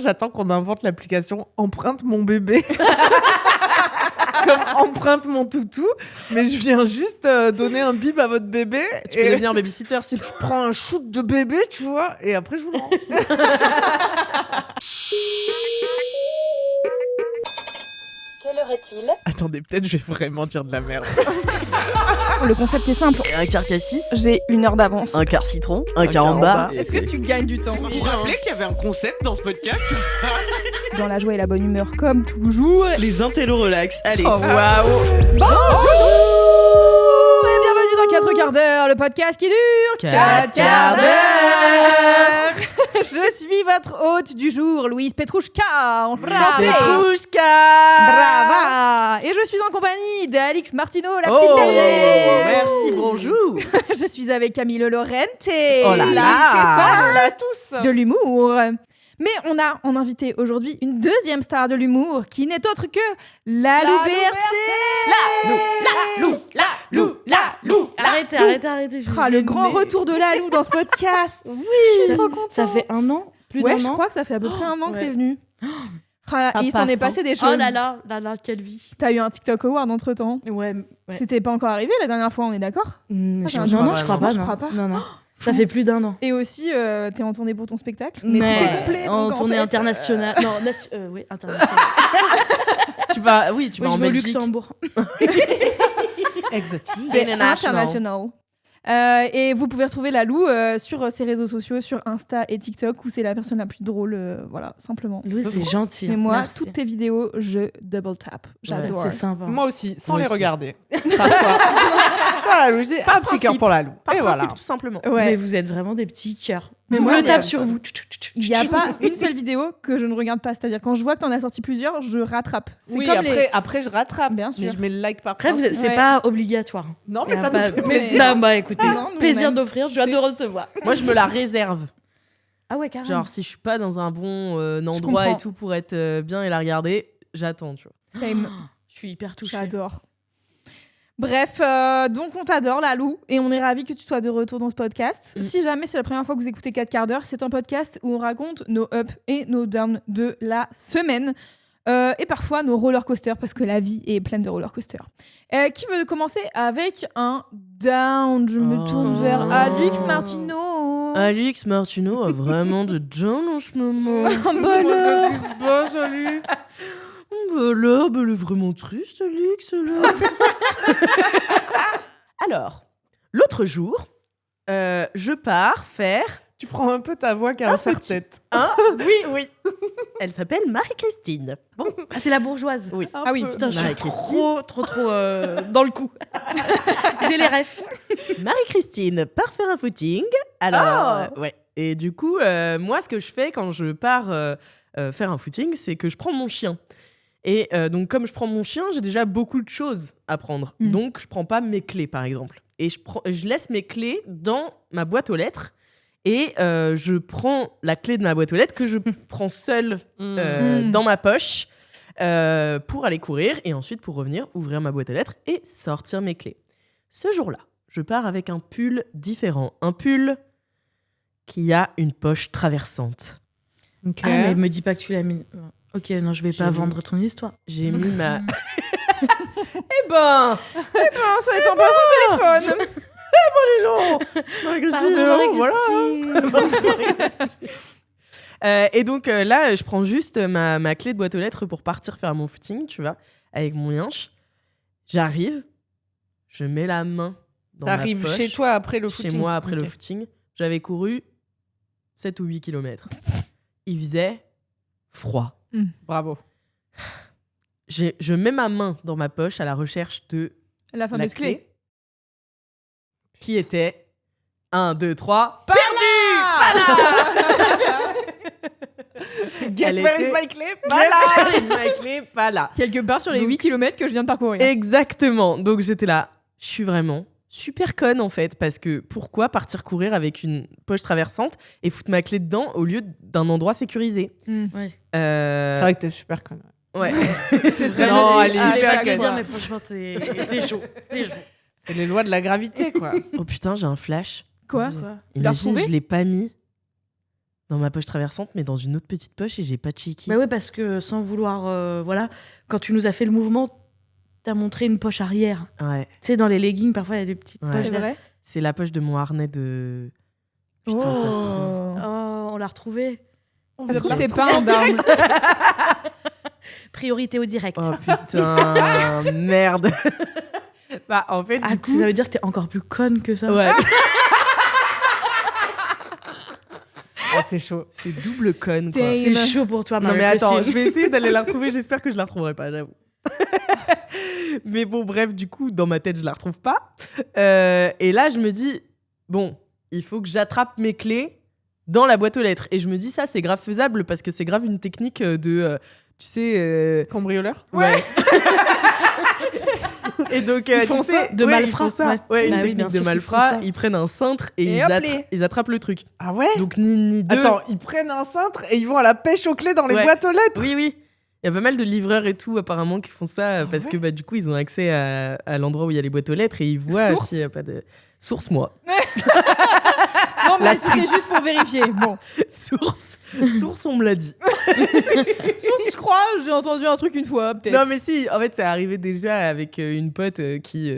J'attends qu'on invente l'application Empreinte mon bébé. Comme empreinte mon toutou. Mais je viens juste donner un bib à votre bébé. Tu peux devenir babysitter si je prends un shoot de bébé, tu vois, et après je vous le rends. Quelle heure est-il ? Attendez, peut-être je vais vraiment dire de la merde. Le concept est simple. Un quart cassis, J'ai 1 heure d'avance. un quart citron, un quart en bas. Est-ce que tu gagnes du temps? Vous vous rappelez qu'il y avait un concept dans ce podcast? Dans la joie et la bonne humeur, comme toujours. Les intellos relax. Allez. Oh waouh! Bonjour et bienvenue dans 4 quarts d'heure, le podcast qui dure 4 quarts d'heure. Je suis votre hôte du jour, Louise Petrouchka. Enchantée. Brava. Et je suis en compagnie d'Alix Martineau, la petite bergère. Merci, bonjour. Je suis avec Camille Lorente. Oh là là. Hola tous. De l'humour. Mais on a en invité aujourd'hui une deuxième star de l'humour qui n'est autre que Lalou Berthé. Lalou. Arrêtez. Le grand retour de Lalou dans ce podcast. Oui, je suis trop contente. Ça fait 1 an, plus Ouais, d'un je an. crois que ça fait à peu près 1 an que ouais. t'es venue. Et il s'en est passé des choses. Oh là là, quelle vie. T'as eu un TikTok Award entre temps. Ouais. C'était pas encore arrivé la dernière fois, on est d'accord? Non, j'ai un je doute. crois pas. Je crois pas. Non. Ça fait plus d'1 an. Et aussi, t'es en tournée pour ton spectacle. Mais tout est complet. En donc, tournée fait, internationale. Non, oui, internationale. tu vas en je vais au Belgique. Luxembourg. Exotique. C'est international. Et vous pouvez retrouver Lalou sur ses réseaux sociaux, sur Insta et TikTok, où c'est la personne la plus drôle, voilà, simplement. Louis, c'est gentil. Mais moi, Merci. toutes tes vidéos, je double tap. J'adore. Ouais, c'est sympa. Moi aussi, sans Moi les aussi. regarder. Parfois. Voilà, Louis, j'ai un petit cœur pour la Lou. Par Et principe, voilà. tout simplement. Ouais. Mais vous êtes vraiment des petits cœurs. Mais On moi, le tape j'aime sur ça. vous. Il n'y a pas une seule vidéo que je ne regarde pas. C'est-à-dire, quand je vois que t'en as sorti plusieurs, je rattrape. C'est Oui, comme après je rattrape. Bien sûr. Mais je mets le like par Après, principe. c'est Ouais. pas obligatoire. Non, Y mais a ça nous pas- fait mais- plaisir. Bah, écoutez, Non, nous, plaisir on aime. d'offrir, je viens de recevoir. Moi, je me la réserve. Ah ouais, carrément. Genre, si je suis pas dans un bon endroit comprends. et tout pour être bien et la regarder, j'attends, tu vois. Same. Je suis hyper touchée. J'adore. Bref, donc on t'adore, Lalou, et on est ravis que tu sois de retour dans ce podcast. Si jamais c'est la première fois que vous écoutez 4 quarts d'heure, c'est un podcast où on raconte nos ups et nos downs de la semaine. Et parfois nos roller coasters, parce que la vie est pleine de roller coasters. Qui veut commencer avec un down? Je me tourne vers Alix Martineau. Alix Martineau a vraiment de down en ce moment. Bonheur. Qu'est-ce qui se passe, Alix? Bah là, elle est vraiment triste, Alix, là. Alors, l'autre jour, je pars faire... Tu prends un peu ta voix qui a un serre-tête. Oui. Elle s'appelle Marie-Christine. Bon, c'est la bourgeoise. Oui. Ah oui, Putain, je suis Marie-Christine. trop dans le coup. J'ai les refs. Marie-Christine part faire un footing. Alors, ouais. Et du coup, moi, ce que je fais quand je pars faire un footing, c'est que je prends mon chien. Et donc, comme je prends mon chien, j'ai déjà beaucoup de choses à prendre. Donc, je prends pas mes clés, par exemple. Et je laisse mes clés dans ma boîte aux lettres. Et je prends la clé de ma boîte aux lettres que je prends seule dans ma poche pour aller courir et ensuite pour revenir ouvrir ma boîte aux lettres et sortir mes clés. Ce jour-là, je pars avec un pull différent. Un pull qui a une poche traversante. Ok. Ah, mais me dis pas que tu l'as mis. Ok, non, je vais pas vendre ton histoire. J'ai mis ma... Eh ben, ça va être en passant téléphone. les gens. Marie-Christine, voilà. Et donc là, je prends juste ma clé de boîte aux lettres pour partir faire mon footing, tu vois, avec mon yinche. J'arrive, je mets la main dans ma T'arrives poche, chez toi après le footing. Chez moi après Ok. le footing. J'avais couru 7 ou 8 kilomètres. Il faisait froid. Bravo. Je mets ma main dans ma poche à la recherche de La la fameuse clé. clé qui était 1, 2, 3. Guess Elle where is était- my clip? Ma clé, pas là. Quelque part sur les Donc- 8 km que je viens de parcourir. Exactement. Donc j'étais là. Je suis vraiment super conne en fait, parce que pourquoi partir courir avec une poche traversante et foutre ma clé dedans au lieu d'un endroit sécurisé? C'est vrai que t'es super conne. Ouais. C'est ce que Non, je me dis elle est à hyper chaque conne. fois. mais franchement, c'est chaud. C'est chaud. C'est les lois de la gravité, quoi. Oh putain, j'ai un flash. Quoi? Vas-y. l'as Imagine, retrouvé je l'ai pas mis dans ma poche traversante, mais dans une autre petite poche et j'ai pas checké. Bah ouais, parce que sans vouloir, voilà, quand tu nous as fait le mouvement, t'as montré une poche arrière. Ouais. Tu sais, dans les leggings, parfois il y a des petites poches. C'est vrai. C'est la poche de mon harnais de. Putain, ça se trouve. Oh, on l'a retrouvé. Ça se trouve, c'est pas un down. Priorité au direct. Oh putain, merde. Bah en fait, du coup, ça veut dire que t'es encore plus conne que ça. ouais. Ah, c'est chaud. C'est double conne, quoi. C'est chaud pour toi, Non Marie. mais attends, je vais essayer d'aller la retrouver. J'espère que je la retrouverai pas, j'avoue. Mais bon, bref, du coup, dans ma tête, je la retrouve pas. Et là, je me dis, bon, il faut que j'attrape mes clés dans la boîte aux lettres. Et je me dis, ça, c'est grave faisable parce que c'est grave une technique de, tu sais... Cambrioleur. Ouais. Et donc, Ils font tu ça sais, de ouais, malfrats. ils font ça. Ouais, une Bah oui, technique bien de sûr qu'ils malfrats. font ça. Ils prennent un cintre et, Et hop, ils attrapent le truc. Ah ouais. Donc, ni deux. Attends, ils prennent un cintre et ils vont à la pêche aux clés dans les Ouais. boîtes aux lettres. Oui, oui. Il y a pas mal de livreurs et tout, apparemment, qui font ça parce que bah, du coup, ils ont accès à l'endroit où il y a les boîtes aux lettres et ils voient Source. s'il n'y a pas de. Source, moi. Non, mais c'était juste pour vérifier. Bon. Source, on me l'a dit. Source, je crois, j'ai entendu un truc une fois, peut-être. Non, mais si, en fait, c'est arrivé déjà avec une pote qui.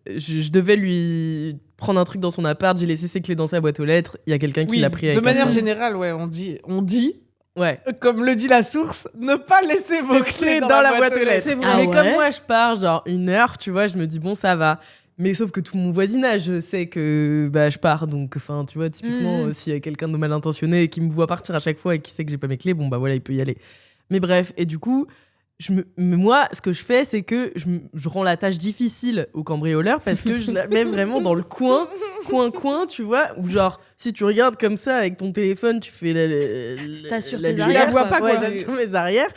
Je devais lui prendre un truc dans son appart, j'ai laissé ses clés dans sa boîte aux lettres, il y a quelqu'un qui l'a pris avec de manière un cintre. générale, ouais, on dit, Ouais. comme le dit la source, ne pas laisser vos clés dans la boîte aux lettres. C'est vrai. Mais Ah ouais. comme moi, je pars genre 1 heure, tu vois, je me dis bon, ça va. Mais sauf que tout mon voisinage sait que bah, je pars. Donc, enfin, tu vois, typiquement, s'il y a quelqu'un de mal intentionné qui me voit partir à chaque fois et qui sait que j'ai pas mes clés, bon, bah voilà, il peut y aller. Mais bref, et du coup, moi, ce que je fais, c'est que je rends la tâche difficile au cambrioleur parce que je la mets vraiment dans le coin, tu vois, où genre, si tu regardes comme ça avec ton téléphone, tu fais T'assures la tes lumière, arrières, Tu la vois pas, ouais, quoi. j'assure mes arrières,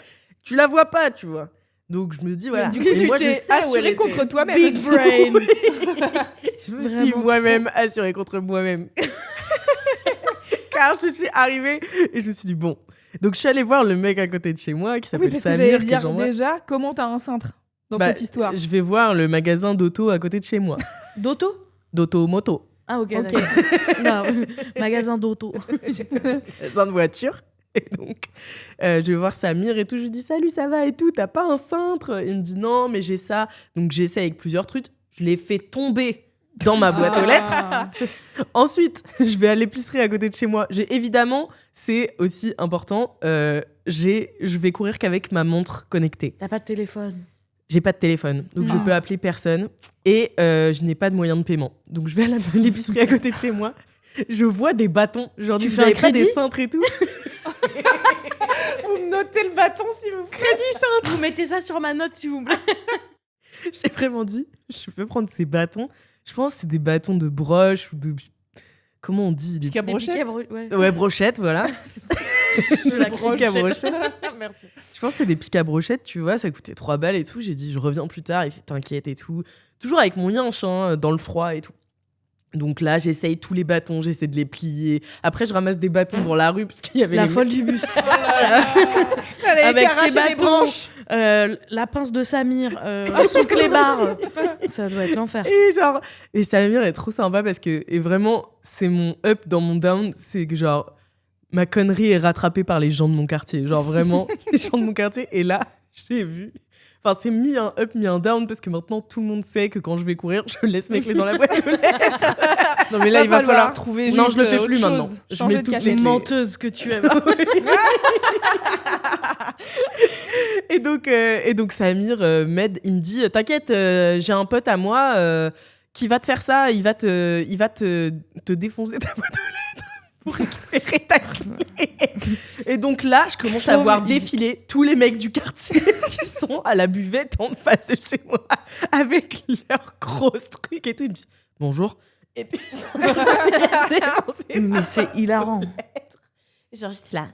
tu la vois pas, tu vois. Donc je me dis, voilà. Du coup, Et tu moi, je t'es sais où elle assuré était. contre toi-même. Big brain. Je me suis Vraiment moi-même assurée contre moi-même. Car je suis arrivée et je me suis dit, bon. Donc je suis allée voir le mec à côté de chez moi qui Oui, s'appelle parce que Samir. j'allais qui est dire genre moi. déjà, comment t'as un cintre dans Bah, cette histoire? Je vais voir le magasin d'auto à côté de chez moi. D'auto D'auto-moto. Ah, ok. Ok. d'accord. Non, magasin d'auto. Magasin de voiture. Et donc, je vais voir Samir et tout. Je lui dis, salut, ça va et tout. T'as pas un cintre? Il me dit, non, mais j'ai ça. Donc j'essaie avec plusieurs trucs. Je l'ai fait tomber dans ma boîte aux lettres. Ensuite, je vais à l'épicerie à côté de chez moi. Évidemment, c'est aussi important, je vais courir qu'avec ma montre connectée. T'as pas de téléphone. J'ai pas de téléphone, donc je peux appeler personne. Et je n'ai pas de moyen de paiement. Donc je vais à l'épicerie à côté de chez moi. Je vois des bâtons. Genre, Tu vous fais un avez pas crédit des cintres et tout? Vous me notez le bâton, s'il vous plaît. Vous mettez ça sur ma note, s'il vous plaît. J'ai vraiment dit, je peux prendre ces bâtons. Je pense que c'est des bâtons de broche ou de... Comment on dit? Pique à brochette. Ouais. Ouais, brochette, voilà. La Pique à brochette. Merci. Je pense que c'est des piques à brochette, tu vois, ça coûtait 3 balles et tout. J'ai dit, je reviens plus tard, il fait t'inquiète et tout. Toujours avec mon yinche, hein, dans le froid et tout. Donc là, j'essaye tous les bâtons, j'essaie de les plier. Après, je ramasse des bâtons dans la rue parce qu'il y avait La les folle mecs. du bus. Avec ses ses bâtons. branches. La pince de Samir, sous clébard. Ça doit être l'enfer. Et genre, et Samir est trop sympa parce que, et vraiment, c'est mon up dans mon down, c'est que genre, ma connerie est rattrapée par les gens de mon quartier. Genre vraiment, les gens de mon quartier. Et là, j'ai vu. Enfin, c'est mis un up, mis un down parce que maintenant tout le monde sait que quand je vais courir, je laisse mes clés dans la boîte aux lettres. Non, mais là, il va falloir falloir trouver. Non, juste je le fais autre plus chose. maintenant. Je Changer mets de toutes cachette. les clés. Menteuse que tu aimes. Et donc Samir m'aide, il me dit t'inquiète, j'ai un pote à moi qui va te faire ça, il va te défoncer ta boîte aux lettres pour récupérer ta clé. Et donc là, je commence à voir défiler tous les mecs du quartier qui sont à la buvette en face de chez moi avec leurs grosses trucs et tout. Ils me disent bonjour. Et puis ils sont défoncés Mais par c'est hilarant. genre juste là.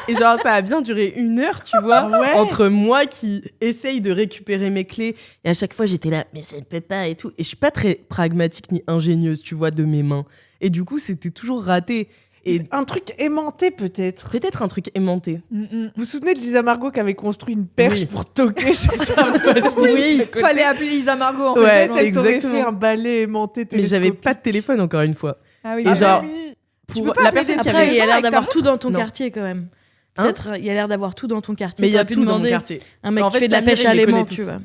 Et genre ça a bien duré 1 heure, tu vois, entre moi qui essaye de récupérer mes clés et à chaque fois j'étais là mais ça ne peut pas et tout, et je suis pas très pragmatique ni ingénieuse, tu vois, de mes mains, et du coup c'était toujours raté. Et Un truc aimanté, peut-être. peut-être un truc aimanté. Vous vous souvenez de Lisa Margot qui avait construit une perche Oui. pour toquer chez sa voisine? Oui. Fallait appeler Lisa Margot en Ouais, fait. Peut-être elle t'aurait exactement. fait un balai aimanté Mais j'avais pas de télescopique. téléphone encore une fois. Ah oui, Et bah genre oui. pour la personne qui Après, avait... il y a l'air d'avoir tout dans ton Non. quartier quand même. Peut-être, il y a l'air d'avoir tout dans ton quartier. Mais il y a tout dans mon quartier. Un mec En qui fait, fait de la Samir, pêche il à les l'aimant, connaît tu tous. vois.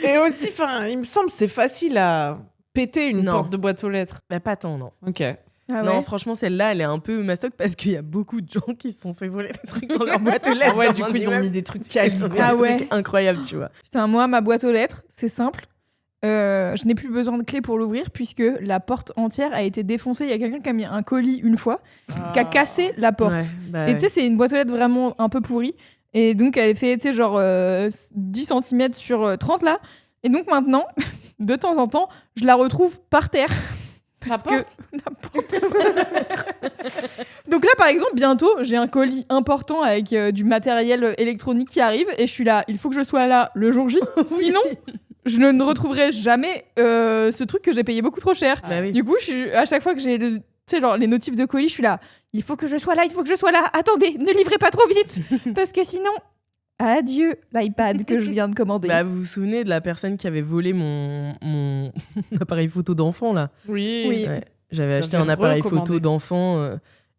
Et aussi, il me semble c'est facile à péter une Non. porte de boîte aux lettres. Bah, pas tant, non. Ok. Ah Non, ouais. franchement, celle-là, elle est un peu mastoc parce qu'il y a beaucoup de gens qui se sont fait voler des trucs dans leur boîte aux lettres. Ah ouais, du coup, ils ont mis des trucs quali. Ah ouais. Trucs incroyables, tu vois. Putain, moi, ma boîte aux lettres, c'est simple. Je n'ai plus besoin de clé pour l'ouvrir puisque la porte entière a été défoncée. Il y a quelqu'un qui a mis un colis une fois, qui a cassé la porte. Ouais, bah, Et tu sais, c'est une boîte aux lettres vraiment un peu pourrie. Et donc, elle fait, tu sais, genre 10 cm sur 30 là. Et donc, maintenant, de temps en temps, je la retrouve par terre. Parce que la porte. Donc là, par exemple, bientôt, j'ai un colis important avec du matériel électronique qui arrive. Et je suis là, il faut que je sois là le jour J. Sinon, je ne retrouverai jamais ce truc que j'ai payé beaucoup trop cher. Bah oui. Du coup, à chaque fois que j'ai tu sais, genre les notifs de colis, je suis là. Il faut que je sois là, il faut que je sois là. Attendez, ne livrez pas trop vite. Parce que sinon, adieu l'iPad que je viens de commander. Bah, vous vous souvenez de la personne qui avait volé mon appareil photo d'enfant, là? Oui. Oui. Ouais. J'avais acheté J'avais un appareil recommandé. photo d'enfant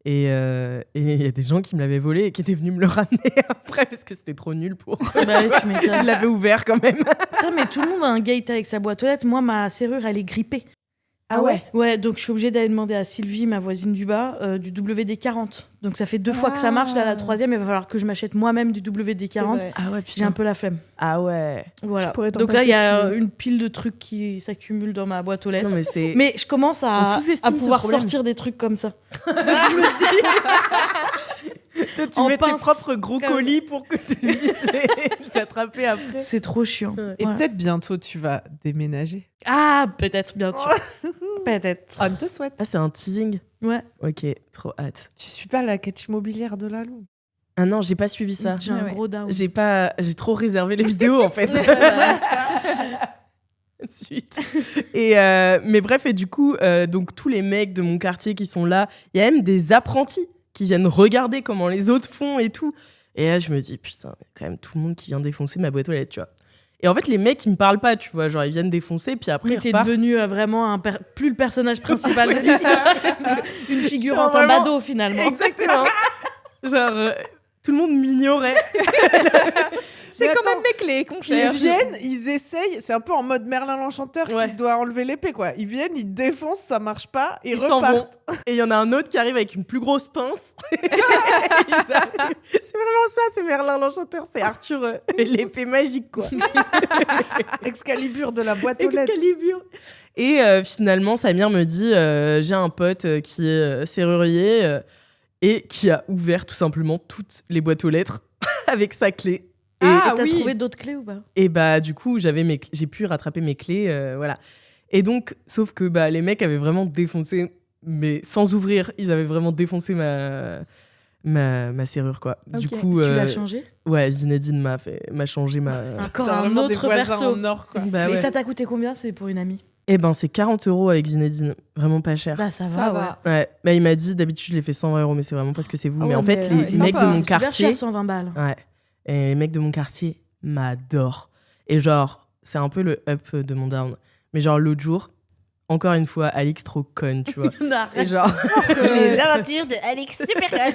et il y a des gens qui me l'avaient volé et qui étaient venus me le ramener après parce que c'était trop nul pour... Bah oui, tu m'étonnes. Ils l'avaient ouvert quand même. Putain, mais tout le monde a un gate avec sa boîte aux lettres. Moi, ma serrure, elle est grippée. Ah ouais? Ouais, donc je suis obligée d'aller demander à Sylvie, ma voisine du bas, du WD-40. Donc ça fait 2 fois que ça marche. Là, la 3e, il va falloir que je m'achète moi-même du WD-40. Ah ouais, J'ai un peu la flemme. Ah ouais. Voilà. Je pourrais t'en Donc là, il y a passer si tu veux. une pile de trucs qui s'accumulent dans ma boîte aux lettres. Non, mais c'est... Mais je commence On à sous-estime ce pouvoir problème. sortir des trucs comme ça. Toi, tu en mets tes pince. propres gros Comme- colis pour que tu puisses les attraper après. C'est trop chiant. Et Ouais. peut-être bientôt, tu vas déménager. Ah, peut-être, bien sûr. Peut-être. On te souhaite. Ah, c'est un teasing? Ouais. Ok, trop hâte. Tu suis pas la quête immobilière de la Lou. Ah non, j'ai pas suivi ça. J'ai un Ouais. gros down. J'ai trop réservé les vidéos en fait. Suite. Et mais bref, et du coup, donc tous les mecs de mon quartier qui sont là, il y a même des apprentis qui viennent regarder comment les autres font et tout. Et là, je me dis, putain, quand même tout le monde qui vient défoncer ma boîte aux lettres, tu vois. Et en fait, les mecs, ils me parlent pas, tu vois. Genre, ils viennent défoncer, puis après, Oui, ils t'es repartent. devenu vraiment plus le personnage principal de l'histoire. Une figurante Genre en vraiment- badaud, finalement. Exactement. Genre, tout le monde m'ignorait. C'est Mais quand attends, même mes clés qu'on Ils cherche. viennent, ils essayent, c'est un peu en mode Merlin l'Enchanteur Ouais. qui doit enlever l'épée, quoi. Ils viennent, ils défoncent, ça marche pas, ils S'en repartent. vont. Et il y en a un autre qui arrive avec une plus grosse pince. Ils arrivent. C'est vraiment ça, c'est Merlin l'Enchanteur, c'est Arthur et l'épée magique, quoi. Excalibur de la boîte aux lettres. Excalibur. Et finalement, Samir me dit j'ai un pote qui est serrurier et qui a ouvert tout simplement toutes les boîtes aux lettres avec sa clé. Et, Ah T'as oui. trouvé d'autres clés ou pas? et bah du coup, j'ai pu rattraper mes clés, voilà. Et donc, sauf que bah les mecs avaient vraiment défoncé, mais sans ouvrir, ils avaient vraiment défoncé ma serrure, quoi. Du Ok. coup, Tu l'as changé? ouais, Zinedine m'a changé ma. Encore T'as un vraiment des autre voisins perso. en or, quoi. Bah Mais ouais. ça t'a coûté combien? C'est pour une amie? Eh ben, c'est 40 € avec Zinedine, vraiment pas cher. Bah, ça Ça va, ouais. va. Ouais, bah, il m'a dit d'habitude je les fais 120 €, mais c'est vraiment parce que c'est vous. Ah mais ouais, en fait, mais les c'est mecs de sympa. mon C'est super quartier, cher, 120 balles. ouais, et les mecs de mon quartier m'adorent. Et genre, c'est un peu le up de mon down. Mais genre l'autre jour, encore une fois, Alix trop conne, tu vois. Et genre, Les aventures de Alex Supercon.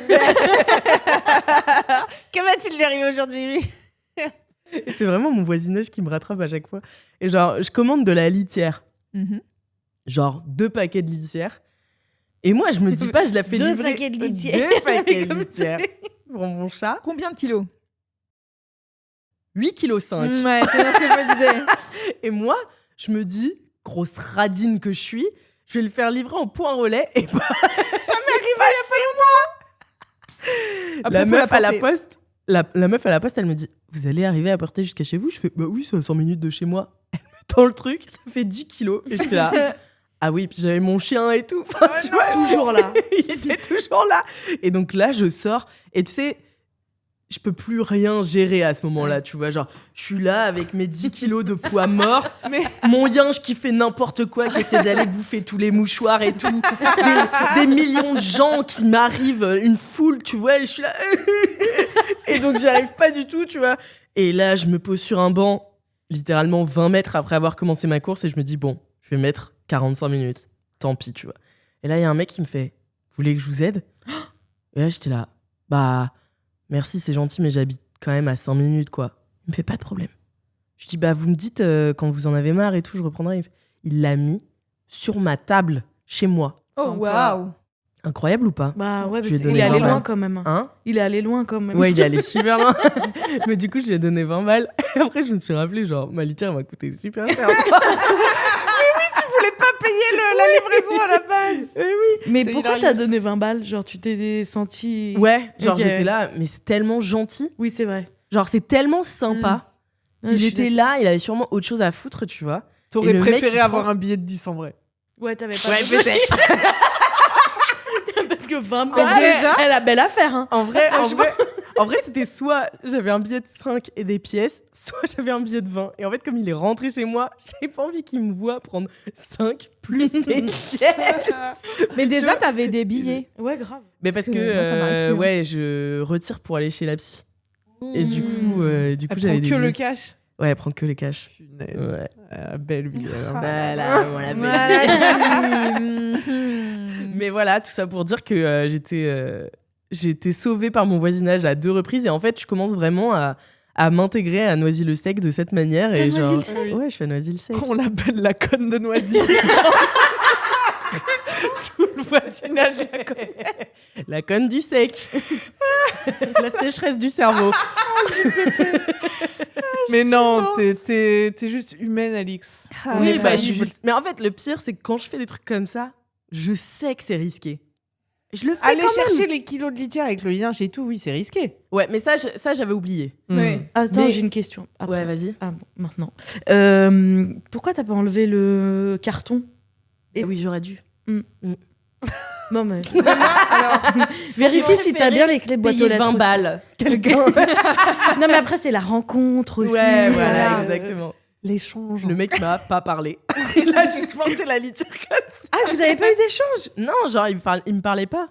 Que va-t-il arriver aujourd'hui? et c'est vraiment mon voisinage qui me rattrape à chaque fois. Et genre, je commande de la litière, Mhm. genre 2 paquets de litière. Et moi, je me dis pas, je la fais 2 livrer. paquets de litière. 2 paquets de Comme litière pour mon chat. Combien de kilos 8,5 kg. Ouais, c'est bien ce que je me disais. Et moi, je me dis, grosse radine que je suis, je vais le faire livrer en point relais. Et bah, ça m'arrive il y a pas longtemps. Après, La faut meuf la à la porter. poste, la meuf à la poste, elle me dit, vous allez arriver à porter jusqu'à chez vous? Je fais, bah oui, c'est à 100 minutes de chez moi. Elle me tend le truc, ça fait 10 kilos. Et j'étais là, ah oui, puis j'avais mon chien et tout. Enfin, tu vois, Toujours là. il était toujours là. Et donc là, je sors. Et tu sais, je peux plus rien gérer à ce moment-là, tu vois. Genre, je suis là avec mes 10 kilos de poids mort, mon yinche qui fait n'importe quoi, qui essaie d'aller bouffer tous les mouchoirs et tout. Des millions de gens qui m'arrivent, une foule, tu vois. Et je suis là. Et donc, j'y arrive pas du tout, tu vois. Et là, je me pose sur un banc, littéralement 20 mètres après avoir commencé ma course. Et je me dis, bon, je vais mettre 45 minutes. Tant pis, tu vois. Et là, il y a un mec qui me fait, vous voulez que je vous aide ? Et là, j'étais là, bah, merci, c'est gentil, mais j'habite quand même à 5 minutes, quoi. Il me fait pas de problème. Je dis, bah, vous me dites quand vous en avez marre et tout, je reprendrai. Il l'a mis sur ma table, chez moi. Oh, waouh! Incroyable ou pas ? Bah ouais, Je lui ai il donné est allé 20 loin balles. quand même. Hein ? Il est allé loin quand même. Ouais, il est allé super loin. Mais du coup, je lui ai donné 20 balles. Et après, je me suis rappelé, genre, ma litière m'a coûté super cher. Tu voulais pas payer la livraison à la base. Mais C'est pourquoi hilarious. t'as donné 20 balles ? Genre, tu t'es senti. Ouais, genre, Ok. j'étais là, mais c'est tellement gentil. Oui, c'est vrai. Genre, c'est tellement sympa. Ouais, Il je suis était là, il avait sûrement autre chose à foutre, tu vois. T'aurais Et le mec, préféré il avoir prend- un billet de 10 en vrai. Ouais, t'avais pas. Ouais, peut-être. Parce que 20 Mais balles, déjà- elle a belle affaire. Hein. En vrai, c'était soit j'avais un billet de 5 et des pièces, soit j'avais un billet de 20. Et en fait, comme il est rentré chez moi, j'avais pas envie qu'il me voie prendre 5 plus des pièces. Mais déjà, t'avais des billets. Ouais, grave. Mais parce Parce que, que moi, ça m'arrive plus, hein. ouais, je retire pour aller chez la psy. Et du coup, Elle j'avais prend des que le billets. cash. Ouais, elle prend que les cash. Punaise. Ouais. Belle vie. Voilà, voilà. Mais voilà, tout ça pour dire que j'ai été sauvée par mon voisinage à 2 reprises. Et en fait, je commence vraiment à m'intégrer à Noisy-le-Sec de cette manière. T'es à Et genre, Noisy-le-Sec ? ouais, je suis à Noisy-le-Sec. On l'appelle la conne de Noisy. Tout le voisinage la connaît. La conne du sec. La sécheresse du cerveau. Mais non, t'es juste humaine, Alix. Ah, Oui, mais bah, faillible. mais en fait, le pire, c'est que quand je fais des trucs comme ça, je sais que c'est risqué. Je le fais Aller quand même. chercher les kilos de litière avec le lien chez tout, oui, c'est risqué. Ouais, mais ça, j'avais oublié. Ouais. Attends, Mais- j'ai une question. Après. Ouais, vas-y. Ah bon, maintenant. Pourquoi t'as pas enlevé le carton ? Et oui, j'aurais dû. Non, mais. Vérifie si t'as bien les clés de boîte aux Payer lettres. 20 aussi. balles. Quelqu'un. Non, mais après, c'est la rencontre aussi. Ouais, voilà, exactement. L'échange. Le mec m'a pas parlé. Il a juste porté la litière. Ah, vous avez pas eu d'échange ? Non, genre, il me parlait pas.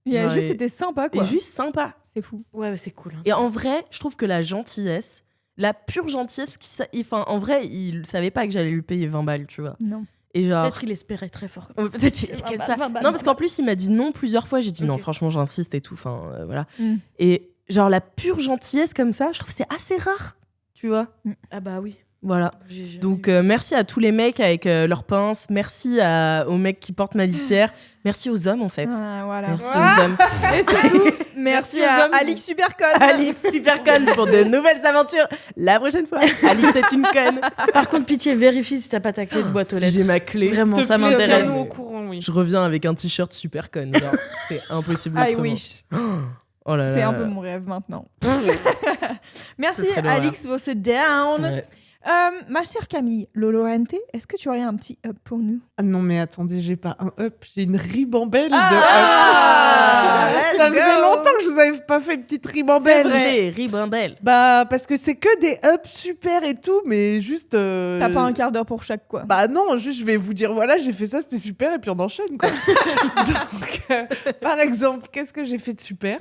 Il a Genre, juste et- été sympa, quoi. Et juste sympa. C'est fou. Ouais, c'est cool. Hein. Et en vrai, je trouve que la gentillesse, la pure gentillesse, parce en vrai, il savait pas que j'allais lui payer 20 balles, tu vois. Non. Et genre. Peut-être il espérait très fort. Ouais, peut-être qu'il était 20 comme balles, ça. 20 balles, Non, parce qu'en plus, il m'a dit non plusieurs fois. J'ai dit non, Ok. franchement, j'insiste et tout. Enfin, voilà. Mm. Et genre, la pure gentillesse comme ça, je trouve que c'est assez rare, tu vois. Ah bah oui. Voilà. J'ai jamais Donc, vu. merci à tous les mecs avec leurs pinces. Merci aux mecs qui portent ma litière. Merci aux hommes, en fait. Ah, voilà. Merci aux hommes. Et surtout, merci Merci aux à hommes. Alix Supercon. Alix, super conne pour de nouvelles aventures la prochaine fois. Alix est une conne. Par contre, pitié, vérifie si t'as pas ta clé de boîte aux Si lettres. j'ai ma clé, Vraiment, S'il te ça plaît, m'intéresse. tiens-nous au courant, oui. je reviens avec un t-shirt super conne. Genre, c'est impossible I autrement. wish. Oh là C'est là un là. peu mon rêve maintenant. Merci Ce serait l'horreur. Alix pour ce down. Ouais. Ma chère Camille, Lolorente, est-ce que tu aurais un petit up pour nous? Ah non, mais attendez, j'ai pas un up, j'ai une ribambelle de Ah, up. let's Ça faisait go. longtemps que je vous avais pas fait une petite ribambelle. Ribambelle. Bah, parce que c'est que des ups super et tout, mais juste. T'as pas un quart d'heure pour chaque, quoi. Bah non, juste je vais vous dire, voilà, j'ai fait ça, c'était super, et puis on enchaîne, quoi. Donc, par exemple, qu'est-ce que j'ai fait de super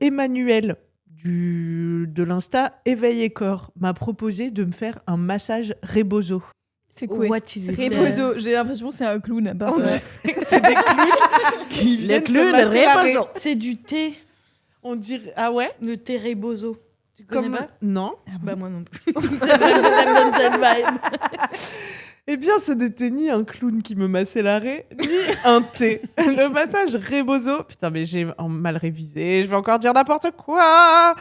Emmanuel de l'Insta Éveil et Corps m'a proposé de me faire un massage rebozo. C'est quoi? What is it? Rebozo, j'ai l'impression que c'est un clown. à part On ça. dirait que c'est des clowns qui viennent te clowns masser la rebozo. raie. C'est du thé, On dirait... Ah ouais le thé rebozo. Tu connais Comme... pas? Non. Bah moi non plus. Ça me donne cette vibe. Eh bien, ce n'était ni un clown qui me massait la raie, ni un thé. Le massage rebozo. Putain, mais j'ai mal révisé. Je vais encore dire n'importe quoi.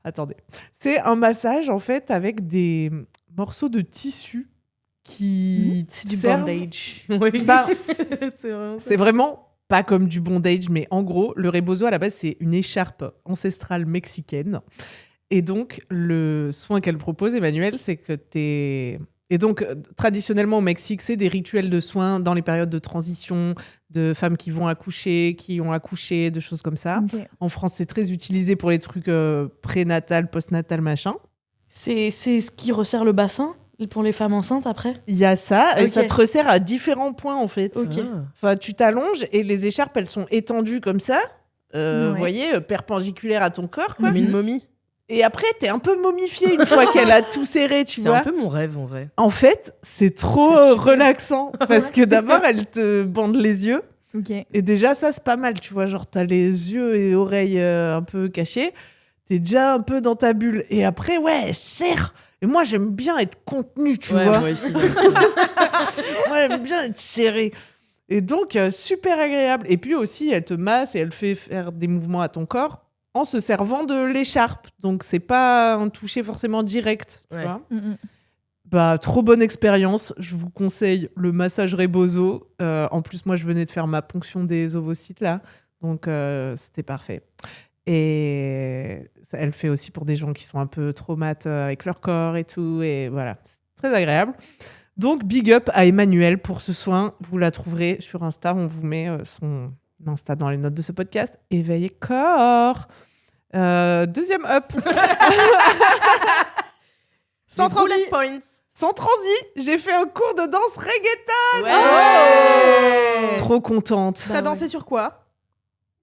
Attendez. C'est un massage, en fait, avec des morceaux de tissu qui C'est du servent- bandage. Oui. Bah, c'est vraiment ça. c'est vraiment pas comme du bondage, mais en gros, le rebozo, à la base, c'est une écharpe ancestrale mexicaine. Et donc, le soin qu'elle propose, Emmanuel, c'est que t'es... Et donc, traditionnellement, au Mexique, c'est des rituels de soins dans les périodes de transition, de femmes qui vont accoucher, qui ont accouché, de choses comme ça. Ok. En France, c'est très utilisé pour les trucs prénatal, postnatal, machin. C'est ce qui resserre le bassin pour les femmes enceintes après. Il y a ça, et Ok. ça te resserre à différents points, en fait. Ok. Ah. Enfin, tu t'allonges et les écharpes, elles sont étendues comme ça, Ouais. vous voyez, perpendiculaires à ton corps, quoi. Comme une momie. Et après, t'es un peu momifié une fois qu'elle a tout serré, tu C'est vois. un peu mon rêve, en vrai. En fait, c'est trop C'est super. relaxant parce que d'abord, elle te bande les yeux Ok. Et déjà, ça, c'est pas mal, tu vois. Genre, t'as les yeux et oreilles un peu cachés. T'es déjà un peu dans ta bulle. Et après, ouais, elle serre. Et moi, j'aime bien être contenue, tu vois. Moi aussi. Moi, j'aime bien être serrée. Et donc, super agréable. Et puis aussi, elle te masse et elle fait faire des mouvements à ton corps en se servant de l'écharpe. Donc, c'est pas un toucher forcément direct, tu vois. Bah, trop bonne expérience. Je vous conseille le massage Rebozo. En plus, moi, je venais de faire ma ponction des ovocytes, là. Donc, c'était parfait. Et elle fait aussi pour des gens qui sont un peu traumates avec leur corps et tout. Et voilà, c'est très agréable. Donc, big up à Emmanuelle pour ce soin. Vous la trouverez sur Insta. On vous met son Insta dans les notes de ce podcast. Éveillez corps. Deuxième up. Sans transi. Sans transi, j'ai fait un cours de danse reggaeton. Ouais. Trop contente. T'as dansé sur quoi?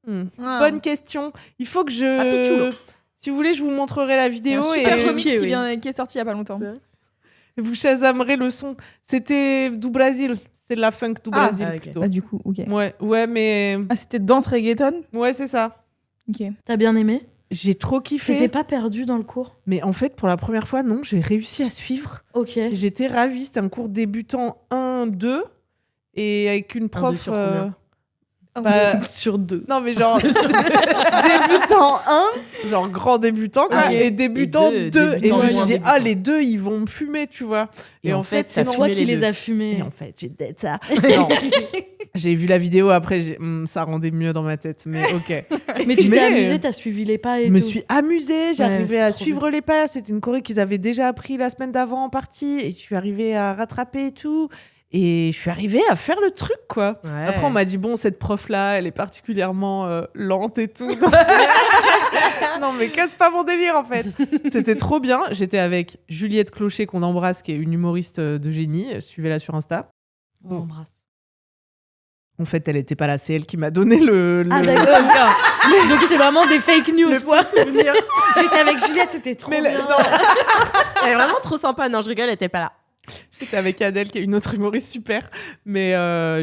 Bonne question. Il faut que je... Si vous voulez, je vous montrerai la vidéo. Un super remix qui est sorti il y a pas longtemps. Vous chasamerez le son. C'était du Brésil. C'était de la funk du Brésil plutôt. Ah, du coup, ok. Ouais, mais... Ah, c'était danse reggaeton? Ouais, c'est ça. Ok. T'as bien aimé? J'ai trop kiffé. T'étais pas perdue dans le cours? Mais en fait, pour la première fois, non, j'ai réussi à suivre. Ok. J'étais ravie. C'était un cours débutant 1-2 et avec une prof... sur combien sur 2. Non, mais genre débutant 1, genre grand débutant, quoi, et débutant 2. Et je me suis dit, les deux, ils vont me fumer, tu vois. Et en fait, c'est toi qui les as fumés. Et en fait, j'ai dit ça. Non. J'ai vu la vidéo après, ça rendait mieux dans ma tête, mais ok. Mais tu t'es amusée, t'as suivi les pas et tout. Je me suis amusée, j'arrivais à suivre les pas. C'était une choré qu'ils avaient déjà appris la semaine d'avant en partie, et je suis arrivée à rattraper et tout. Et je suis arrivée à faire le truc, quoi. Ouais. Après, on m'a dit, bon, cette prof-là, elle est particulièrement lente et tout. Donc... non, mais casse pas mon délire, en fait. C'était trop bien. J'étais avec Juliette Clocher, qu'on embrasse, qui est une humoriste de génie. Suivez-la sur Insta. On embrasse. En fait, elle était pas là. C'est elle qui m'a donné le... Ah, d'accord. Donc, c'est vraiment des fake news. Le faux souvenir. J'étais avec Juliette, c'était trop bien. Non. Elle est vraiment trop sympa. Non, je rigole, elle était pas là. J'étais avec Adèle, qui est une autre humoriste super. Mais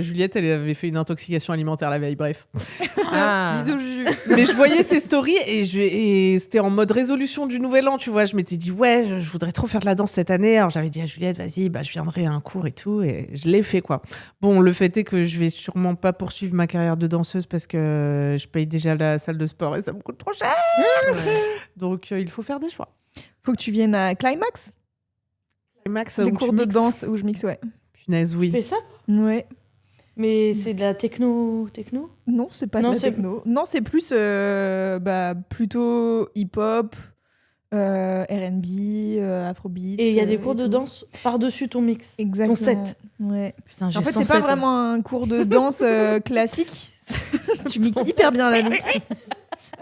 Juliette, elle avait fait une intoxication alimentaire la veille, bref. Bisous, Juju. Mais je voyais ses stories et c'était en mode résolution du nouvel an, tu vois. Je m'étais dit, ouais, je voudrais trop faire de la danse cette année. Alors j'avais dit à Juliette, vas-y, je viendrai à un cours et tout. Et je l'ai fait, quoi. Bon, le fait est que je vais sûrement pas poursuivre ma carrière de danseuse parce que je paye déjà la salle de sport et ça me coûte trop cher. Donc, il faut faire des choix. Faut que tu viennes à Climax. Les cours de danse où je mixe, ouais. Punaise, oui. Tu fais ça? Ouais. Mais c'est de la techno? Non, c'est pas de la techno. Non, c'est plus plutôt hip-hop, R&B, afrobeat. Et il y a des cours de danse par-dessus ton mix. Exactement. Ton set. Ouais. Putain, en fait, c'est pas vraiment un cours de danse classique. Tu mixes hyper bien la loupe.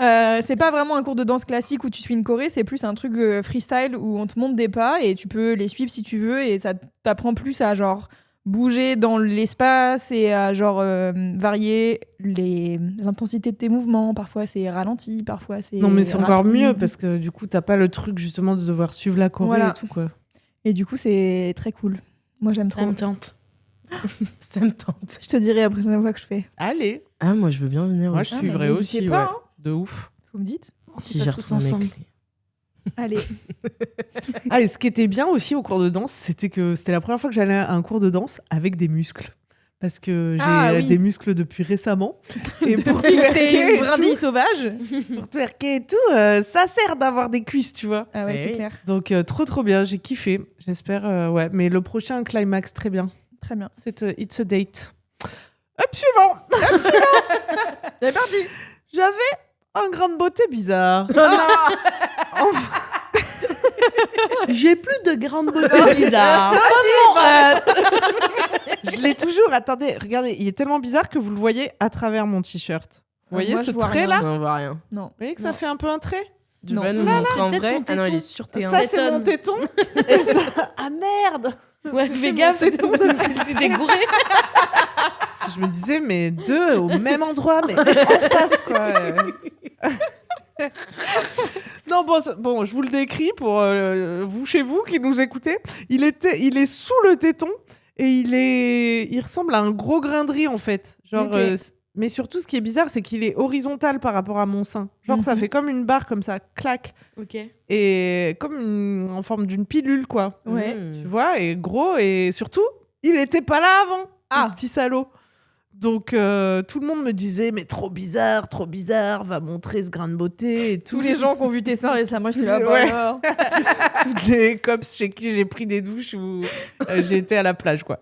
C'est pas vraiment un cours de danse classique où tu suis une choré, c'est plus un truc freestyle où on te montre des pas et tu peux les suivre si tu veux et ça t'apprend plus à genre bouger dans l'espace et à genre varier l'intensité de tes mouvements. Parfois c'est ralenti, parfois c'est non mais c'est rapide. Encore mieux parce que du coup t'as pas le truc justement de devoir suivre la choré et tout, quoi. Et du coup c'est très cool. Moi j'aime trop. Ça me tente. Ça me tente. Je te dirai la prochaine fois que je fais. Allez. Ah moi je veux bien venir. Moi je suivrai aussi, pas, ouais. hein. De ouf. Vous me dites? Si j'ai retrouvé mes clés. Allez. Et ce qui était bien aussi au cours de danse, c'était que c'était la première fois que j'allais à un cours de danse avec des muscles. Parce que j'ai des muscles depuis récemment. Et pour twerker une brindille sauvage. Pour twerker et tout, ça sert d'avoir des cuisses, tu vois. Ah ouais, c'est clair. Donc trop bien, j'ai kiffé. J'espère, ouais. Mais le prochain Climax, très bien. Très bien. C'est It's a Date. Hop, suivant. C'est parti. J'avais un grain de beauté bizarre. J'ai plus de grande beauté bizarre. Je l'ai toujours. Attendez, regardez, il est tellement bizarre que vous le voyez à travers mon t-shirt. Vous voyez ce trait là? Non, on voit rien. Non. Vous voyez que ça fait un peu un trait? Tu vas nous montrer en vrai? Ah non, il est sur tes Ça, c'est mon téton. Et ça... Ah merde! Ouais, fais gaffe, téton de tu t'es gouré. Si je me disais, mais deux au même endroit, mais en face, quoi. Non, bon, je vous le décris pour vous chez vous qui nous écoutez. Il est sous le téton et il ressemble à un gros grain de riz en fait. Genre, Mais surtout, ce qui est bizarre, c'est qu'il est horizontal par rapport à mon sein. Genre, ça fait comme une barre comme ça, clac. Ok. Et comme en forme d'une pilule, quoi. Ouais. Tu vois, et gros, et surtout, il était pas là avant. Ah. Le petit salaud. Donc, tout le monde me disait, mais trop bizarre, va montrer ce grain de beauté et tout. Tous les gens qui ont vu tes seins récemment, je suis là, Ouais. alors. Toutes les cops chez qui j'ai pris des douches où j'ai été à la plage, quoi.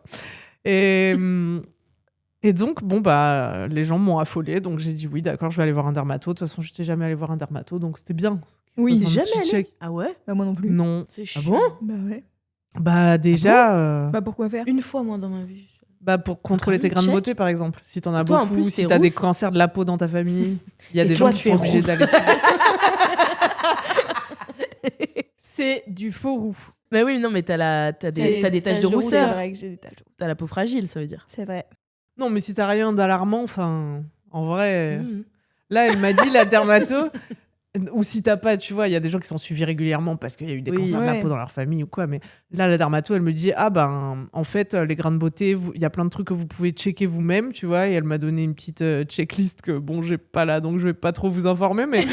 Et donc, bon, bah, les gens m'ont affolée, donc j'ai dit oui, d'accord, je vais aller voir un dermato. De toute façon, je n'étais jamais allée voir un dermato, donc c'était bien. Oui, Faisant un jamais petit allée. check. Ah ouais? Bah, moi non plus. Non. C'est Ah chiant. bon? Bah ouais. Bah, déjà, Bah pourquoi faire? Une fois, moi, dans ma vie. bah, pour contrôler tes grains de check. beauté, par exemple. Si t'en as Toi, en beaucoup, plus, si t'es t'as des rousse. cancers de la peau dans ta famille, il y a Et des toi, gens qui tu sont es obligés roux. d'aller sur... C'est du faux roux. Bah oui, non, mais t'as des taches de C'est rousseur. vrai que j'ai des taches de rousseur. T'as la peau fragile, ça veut dire. C'est vrai. Non, mais si t'as rien d'alarmant, enfin, en vrai... Mmh. Là, elle m'a dit, la dermato, ou si t'as pas, tu vois, il y a des gens qui sont suivis régulièrement parce qu'il y a eu des Oui. cancers de la Ouais. peau dans leur famille ou quoi. Mais là, la dermato, elle me dit, ah ben, en fait, les grains de beauté, il y a plein de trucs que vous pouvez checker vous-même, tu vois. Et elle m'a donné une petite checklist que, bon, j'ai pas là, donc je vais pas trop vous informer. Mais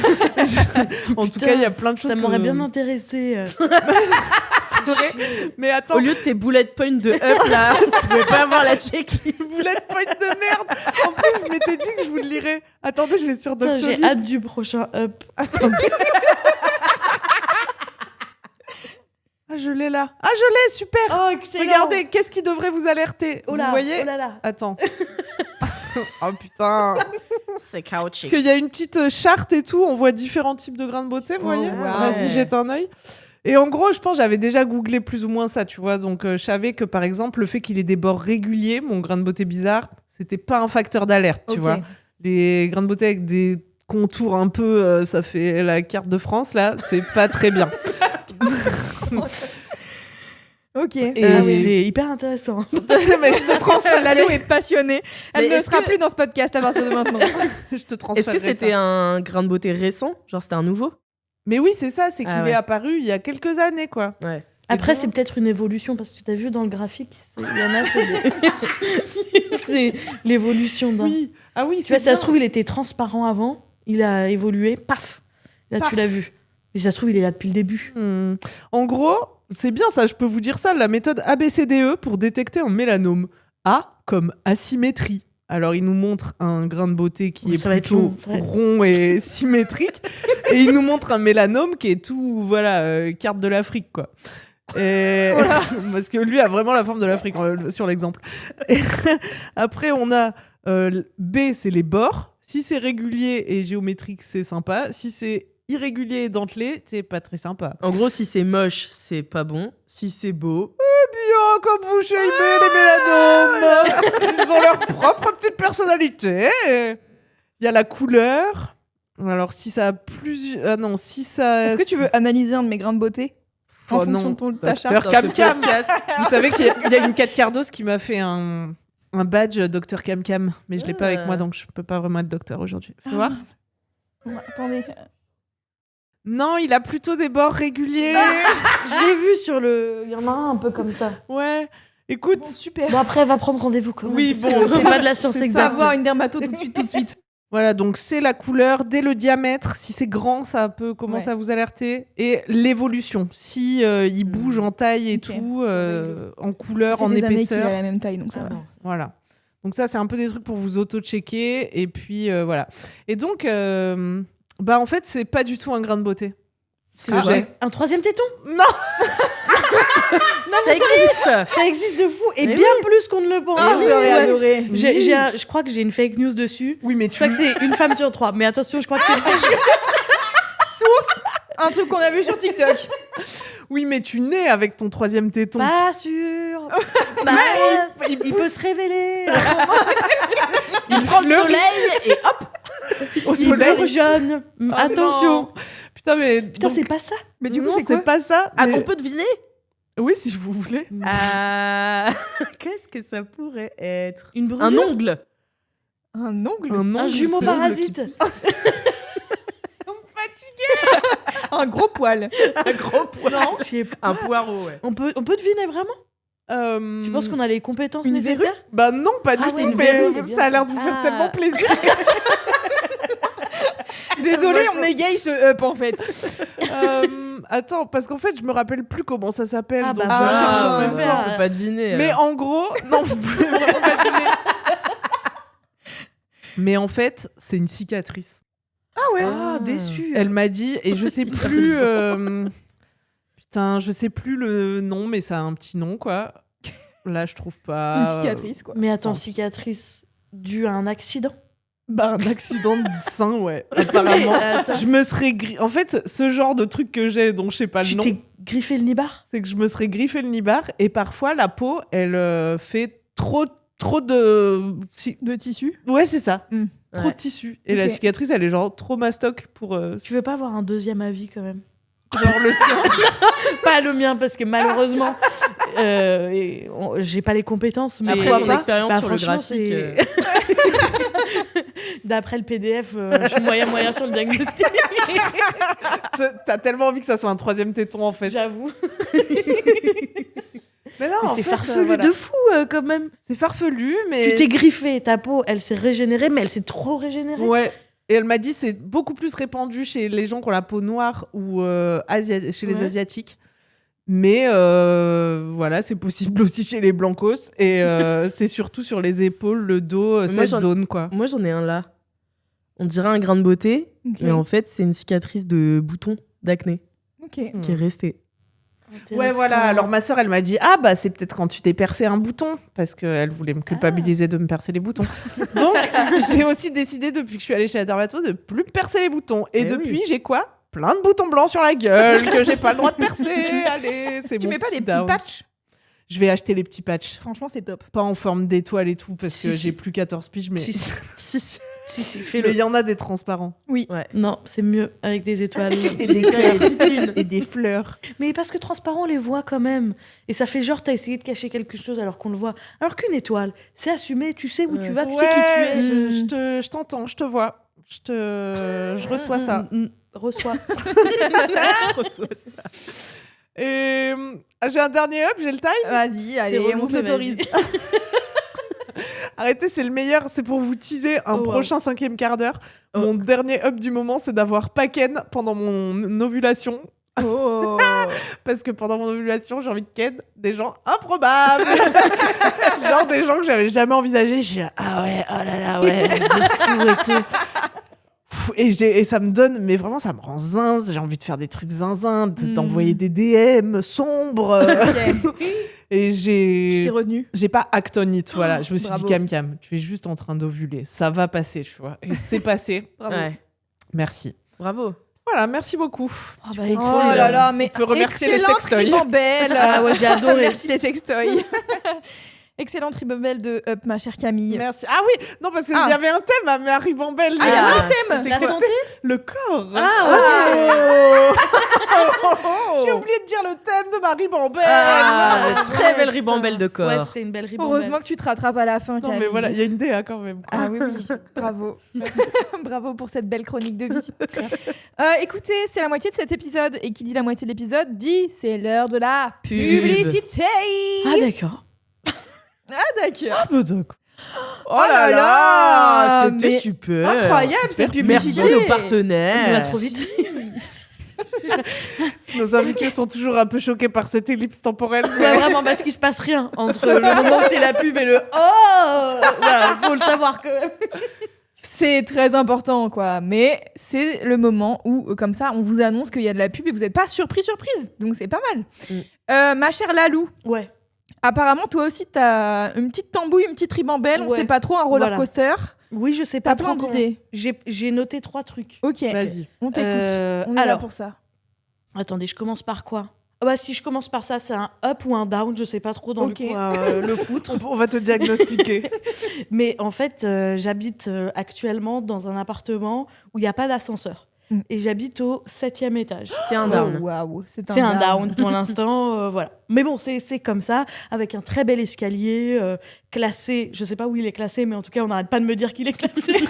en tout cas, il y a plein de choses Ça m'aurait bien intéressé. C'est vrai. Mais attends, Au lieu de tes bullet points de up, là, tu pouvais pas avoir la checklist. bullet point de merde. En plus, je m'étais dit que je vous le lirais. Attendez, je vais sur Putain, Doctolib. j'ai hâte du prochain up. Attendez. Ah, je l'ai là. Ah, je l'ai, super. Oh, excellent. Regardez, qu'est-ce qui devrait vous alerter? Oh là, Vous voyez? oh là là. Attends. Oh putain. C'est Parce chaotique. qu'il y a une petite charte et tout, on voit différents types de grains de beauté, vous voyez? wow. Vas-y, jette un œil. Et en gros, je pense j'avais déjà googlé plus ou moins ça, tu vois. Donc, je savais que, par exemple, le fait qu'il ait des bords réguliers, mon grain de beauté bizarre, c'était pas un facteur d'alerte, tu Ok. vois. Les grains de beauté avec des contours un peu, ça fait la carte de France, là, c'est pas très bien. Ok. Et C'est hyper intéressant. Mais je te transfère Lalou est passionnée. Elle Mais ne est-ce sera que- plus dans ce podcast à partir de maintenant. je te Est-ce transférerai que c'était ça. un grain de beauté récent? Genre, c'était un nouveau? Mais oui, c'est ça, c'est qu'il Ah ouais. est apparu il y a quelques années, quoi. Ouais. Après, c'est peut-être une évolution parce que tu as vu dans le graphique, il y en a, c'est l'évolution d'un. Oui. Ah oui, Tu vois, c'est si ça bien. se trouve, il était transparent avant, il a évolué, paf, là Paf. tu l'as vu. Et si ça se trouve, il est là depuis le début. En gros, c'est bien ça, je peux vous dire ça, la méthode ABCDE pour détecter un mélanome. A comme asymétrie. Alors, il nous montre un grain de beauté qui Oui, est ça va être plutôt long, ça va être- rond et symétrique. Et il nous montre un mélanome qui est tout, voilà, carte de l'Afrique, quoi. Et... Parce que lui a vraiment la forme de l'Afrique sur l'exemple. Et après, on a B, c'est les bords. Si c'est régulier et géométrique, c'est sympa. Si c'est irrégulier et dentelé, c'est pas très sympa. En gros, si c'est moche, c'est pas bon. Si c'est beau, Bien, comme vous chez les mélanomes, ils ont leur propre petite personnalité. Il y a la couleur. Alors, si ça a plus... Ah non, si ça... Est-ce que tu veux analyser un de mes grains de beauté en Oh fonction non, de ta Docteur charte? dans ce Cam-Cam. podcast. Vous savez qu'il y a une 4 quarts d'os qui m'a fait un badge Docteur Cam-Cam, mais je l'ai pas avec moi, donc je peux pas vraiment être docteur aujourd'hui. Fais voir. Bon, attendez. Non, il a plutôt des bords réguliers. Je l'ai vu sur le. Il y en a un peu comme ça. Ouais. Écoute, Super. Bon, après, elle va prendre rendez-vous quand même. Oui, parce bon, que c'est pas de la science Ça va exacte. avoir une dermato tout de suite. voilà, donc c'est la couleur, dès le diamètre, si c'est grand, ça peut commencer à vous alerter, et l'évolution, si il bouge en taille et Ok. tout, en couleur, Ça en fait des années qu'il épaisseur, a la même taille, donc ça va. voilà. Donc ça, c'est un peu des trucs pour vous auto-checker, et puis voilà. Et donc, bah en fait, c'est pas du tout un grain de beauté. Ce que j'ai. Un troisième téton Non. ça existe. Ça existe de fou et Mais bien plus qu'on ne le pense. Ah, j'aurais Ouais. adoré. Je crois que j'ai une fake news dessus. Oui, mais Je crois que c'est une femme sur 3. Mais attention, je crois que c'est une fake news. Source, un truc qu'on a vu sur TikTok. Oui, mais tu nais avec ton troisième téton. Pas sûr. Il peut se révéler. Il prend le soleil et hop. Au Il soleil. meurt jeune. Oh Attention. non. Putain, mais Putain, donc- c'est pas ça. Mais du coup, non, c'est quoi pas ça. Ah, mais- on peut deviner? Oui, si vous voulez. Qu'est-ce que ça pourrait être? Une brûlure. Un ongle. Un ongle Un ongle, jumeau c'est- parasite. Un gros poil. Un gros poireau. Je sais pas. Un poireau, ouais. On peut deviner vraiment. Tu penses qu'on a les compétences Une nécessaires? Bah non, pas du tout, mais ça a l'air de vous faire tellement plaisir. Désolée, on égaye ce up en fait. Attends, parce qu'en fait, je me rappelle plus comment ça s'appelle. Ah donc bah, je voilà, cherche super. en même temps. On peut pas deviner. Mais alors. en gros, non, vous pouvez vraiment pas deviner. Mais en fait, c'est une cicatrice. Ah ouais. Ah, déçu. Elle m'a dit, et je sais plus. Putain, je sais plus le nom, mais ça a un petit nom, quoi. Là, je trouve pas. Une cicatrice quoi. Mais attends, Tant cicatrice due à un accident? Bah, un accident de sein, ouais. Apparemment. Attends. Je me serais. En fait, ce genre de truc que j'ai, dont je sais pas le Tu nom, t'es griffé le nibar? c'est que je me serais griffé le nibar, et parfois, la peau, elle fait trop de. De tissu. Ouais, c'est ça. Mm. Trop Ouais. de tissu. Et Ok. la cicatrice, elle est genre trop mastoc pour. Tu veux pas avoir un deuxième avis quand même? Genre le tien. Pas le mien, parce que malheureusement, j'ai pas les compétences. Mais Après ton expérience Bah, sur le franchement, graphique. c'est- D'après le PDF, je suis moyen sur le diagnostic. T'as tellement envie que ça soit un troisième téton, en fait. J'avoue. Mais non, Mais en c'est fait, farfelu voilà. de fou quand même. C'est farfelu, mais. Tu t'es griffé, ta peau, elle s'est régénérée, mais elle s'est trop régénérée. Ouais. Et elle m'a dit c'est beaucoup plus répandu chez les gens qui ont la peau noire ou chez les Ouais. Asiatiques. Mais voilà, c'est possible aussi chez les blancos. Et c'est surtout sur les épaules, le dos, Mais moi, cette j'en- zone, quoi. Moi, j'en ai un là. On dirait un grain de beauté, Ok. mais en fait, c'est une cicatrice de bouton d'acné Ok. qui est restée. Ouais, voilà. Alors ma sœur, elle m'a dit ah bah c'est peut-être quand tu t'es percé un bouton parce qu'elle voulait me culpabiliser de me percer les boutons. Donc j'ai aussi décidé depuis que je suis allée chez la dermato de plus me percer les boutons. Et Eh depuis oui. j'ai quoi? Plein de boutons blancs sur la gueule que j'ai pas le droit de percer. Allez, c'est Tu mon mets pas petit des petits down. patchs? Je vais acheter les petits patchs, Franchement, c'est top. pas en forme d'étoile et tout parce que Si, j'ai si. plus 14 piges, mais Si, mais fais-le. il y en a des transparents Non, c'est mieux avec des étoiles. et des fleurs et des fleurs. Mais parce que transparent, on les voit quand même. Et ça fait genre, t'as essayé de cacher quelque chose alors qu'on le voit. Alors qu'une étoile, c'est assumé, tu sais où tu vas, tu sais qui tu es. Je t'entends, je te vois, je reçois ça. Reçois. Et j'ai un dernier up, j'ai le time. Vas-y, allez, relou, on te mais l'autorise. Arrêtez, c'est le meilleur, c'est pour vous teaser un Oh, wow. prochain 5e quart d'heure. Mon dernier up du moment, c'est d'avoir pas ken pendant mon ovulation. Oh. Parce que pendant mon ovulation, j'ai envie de ken des gens improbables. Genre des gens que j'avais jamais envisagé. Je dis, ah ouais, oh là là, ouais, de fou et tout. Pff, et ça me donne, mais vraiment, ça me rend zinz. J'ai envie de faire des trucs zinzin, d'envoyer des DM sombres. Ok. Et Tu t'es retenu. j'ai pas act on it, voilà. Je me suis bravo. dit, Cam, tu es juste en train d'ovuler. Ça va passer, tu vois. Et c'est passé. Bravo. Ouais. Merci. Bravo. Voilà, merci beaucoup. Oh, bah, Oh excellent. là là, mais On peut remercier les excellente sextoys. ribambelle. Ah ouais, j'ai adoré. Merci les sextoys. Excellente ribambelle de Up, ma chère Camille. Merci. Ah oui, non, parce qu'il Ah. y avait un thème à Marie Bambelle. Ah, il y avait un thème. C'était La quoi santé? Le corps. Ah J'ai oublié de dire le thème de Marie Bambelle. Ah, très belle ribambelle de corps. Ouais, c'était une belle ribambelle. Heureusement que tu te rattrapes à la fin, Non, Camille. mais voilà, il y a une DA quand même. Ah oui, oui, bravo. Bravo pour cette belle chronique de vie. Écoutez, c'est la moitié de cet épisode. Et qui dit la moitié de l'épisode dit c'est l'heure de la Pub. publicité. Ah d'accord. Ah, d'accord. Ah, bah, d'accord. Oh là là, c'était mais super. incroyable, cette publicité. Merci à nos partenaires. Ça va trop vite. Nos invités sont toujours un peu choqués par cette ellipse temporelle. Ouais, vraiment, parce qu'il se passe rien entre le moment où c'est la pub et le oh. Voilà, faut le savoir quand même. C'est très important, quoi. Mais c'est le moment où, comme ça, on vous annonce qu'il y a de la pub et vous n'êtes pas surprise. Donc c'est pas mal. Ma chère Lalou, Ouais. apparemment, toi aussi, t'as une petite tambouille, une petite ribambelle. On Ouais. sait pas trop, un roller Voilà. coaster. Oui, je sais T'as pas plein trop. d'idées. J'ai noté 3 trucs. Ok, Vas-y. on t'écoute. On est là alors, pour ça. attendez, je commence par quoi? Ah bah si je commence par ça, c'est un up ou un down, je sais pas trop dans Ok. le quoi le foutre. On va te diagnostiquer. Mais en fait, j'habite actuellement dans un appartement où il n'y a pas d'ascenseur. Mm. Et j'habite au 7e étage. C'est un down. Oh, waouh, c'est C'est un down pour l'instant, voilà. Mais bon, c'est comme ça, avec un très bel escalier classé. Je sais pas où il est classé, mais en tout cas, on n'arrête pas de me dire qu'il est classé.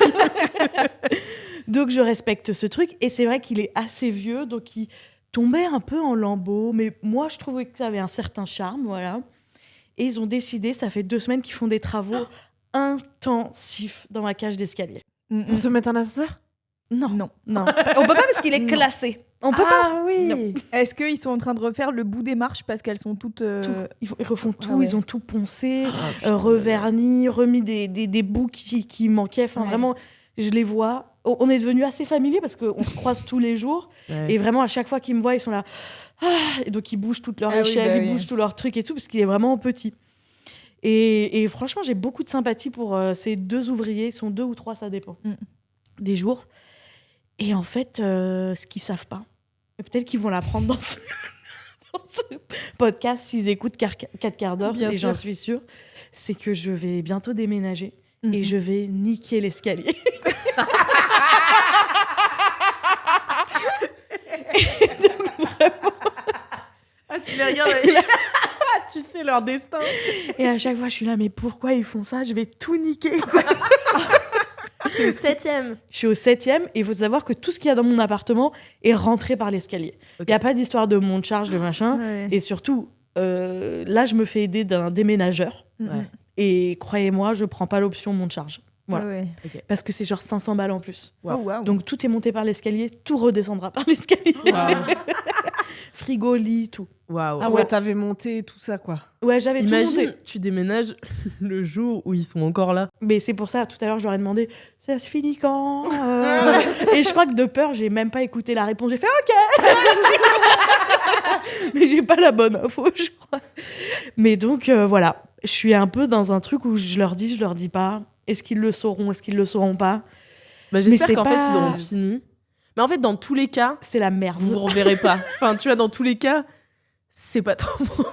Donc, je respecte ce truc. Et c'est vrai qu'il est assez vieux, donc il tombait un peu en lambeaux. Mais moi, je trouvais que ça avait un certain charme, voilà. Et ils ont décidé, ça fait 2 semaines qu'ils font des travaux intensifs dans ma cage d'escalier. Pour te mettre un ascenseur? Non. On peut pas parce qu'il est classé. On peut pas. Ah oui. Non. Est-ce qu'ils sont en train de refaire le bout des marches parce qu'elles sont toutes... Ils refont tout, ouais. ils ont tout poncé, reverni, remis des bouts qui manquaient. Enfin, vraiment, je les vois. On est devenus assez familiers parce qu'on se croise tous les jours. Et vraiment, à chaque fois qu'ils me voient, ils sont là. Et donc, ils bougent toutes leurs échelles, ils bougent tous leurs trucs et tout parce qu'il est vraiment petit. Et franchement, j'ai beaucoup de sympathie pour ces 2 ouvriers. Ils sont 2 ou 3, ça dépend des jours. Et en fait, ce qu'ils savent pas, et peut-être qu'ils vont l'apprendre dans ce podcast s'ils écoutent 4 quarts d'heure, et j'en suis sûre, c'est que je vais bientôt déménager et je vais niquer l'escalier. Donc, vraiment... tu les regardes tu sais leur destin. Et à chaque fois, je suis là, mais pourquoi ils font ça? Je vais tout niquer. Au 7e. Je suis au 7e et il faut savoir que tout ce qu'il y a dans mon appartement est rentré par l'escalier. Il n'y a pas d'histoire de monte charge, de machin. Et surtout, là, je me fais aider d'un déménageur. Et croyez-moi, je prends pas l'option monte charge. Voilà. Parce que c'est genre 500 balles en plus. Donc tout est monté par l'escalier, tout redescendra par l'escalier. Frigo, lit, tout. Ah ouais, t'avais monté tout ça, quoi. Ouais, j'avais tout monté. Tu déménages le jour où ils sont encore là. Mais c'est pour ça, tout à l'heure, je leur ai demandé ça se finit quand Et je crois que de peur, j'ai même pas écouté la réponse. J'ai fait OK. Mais j'ai pas la bonne info, je crois. Mais donc, voilà. Je suis un peu dans un truc où je leur dis pas. Est-ce qu'ils le sauront? Est-ce qu'ils le sauront pas? J'espère qu'en fait, ils auront fini. Mais en fait, dans tous les cas, c'est la merde. Vous ne reverrez pas. Enfin, tu vois, dans tous les cas, c'est pas trop bon.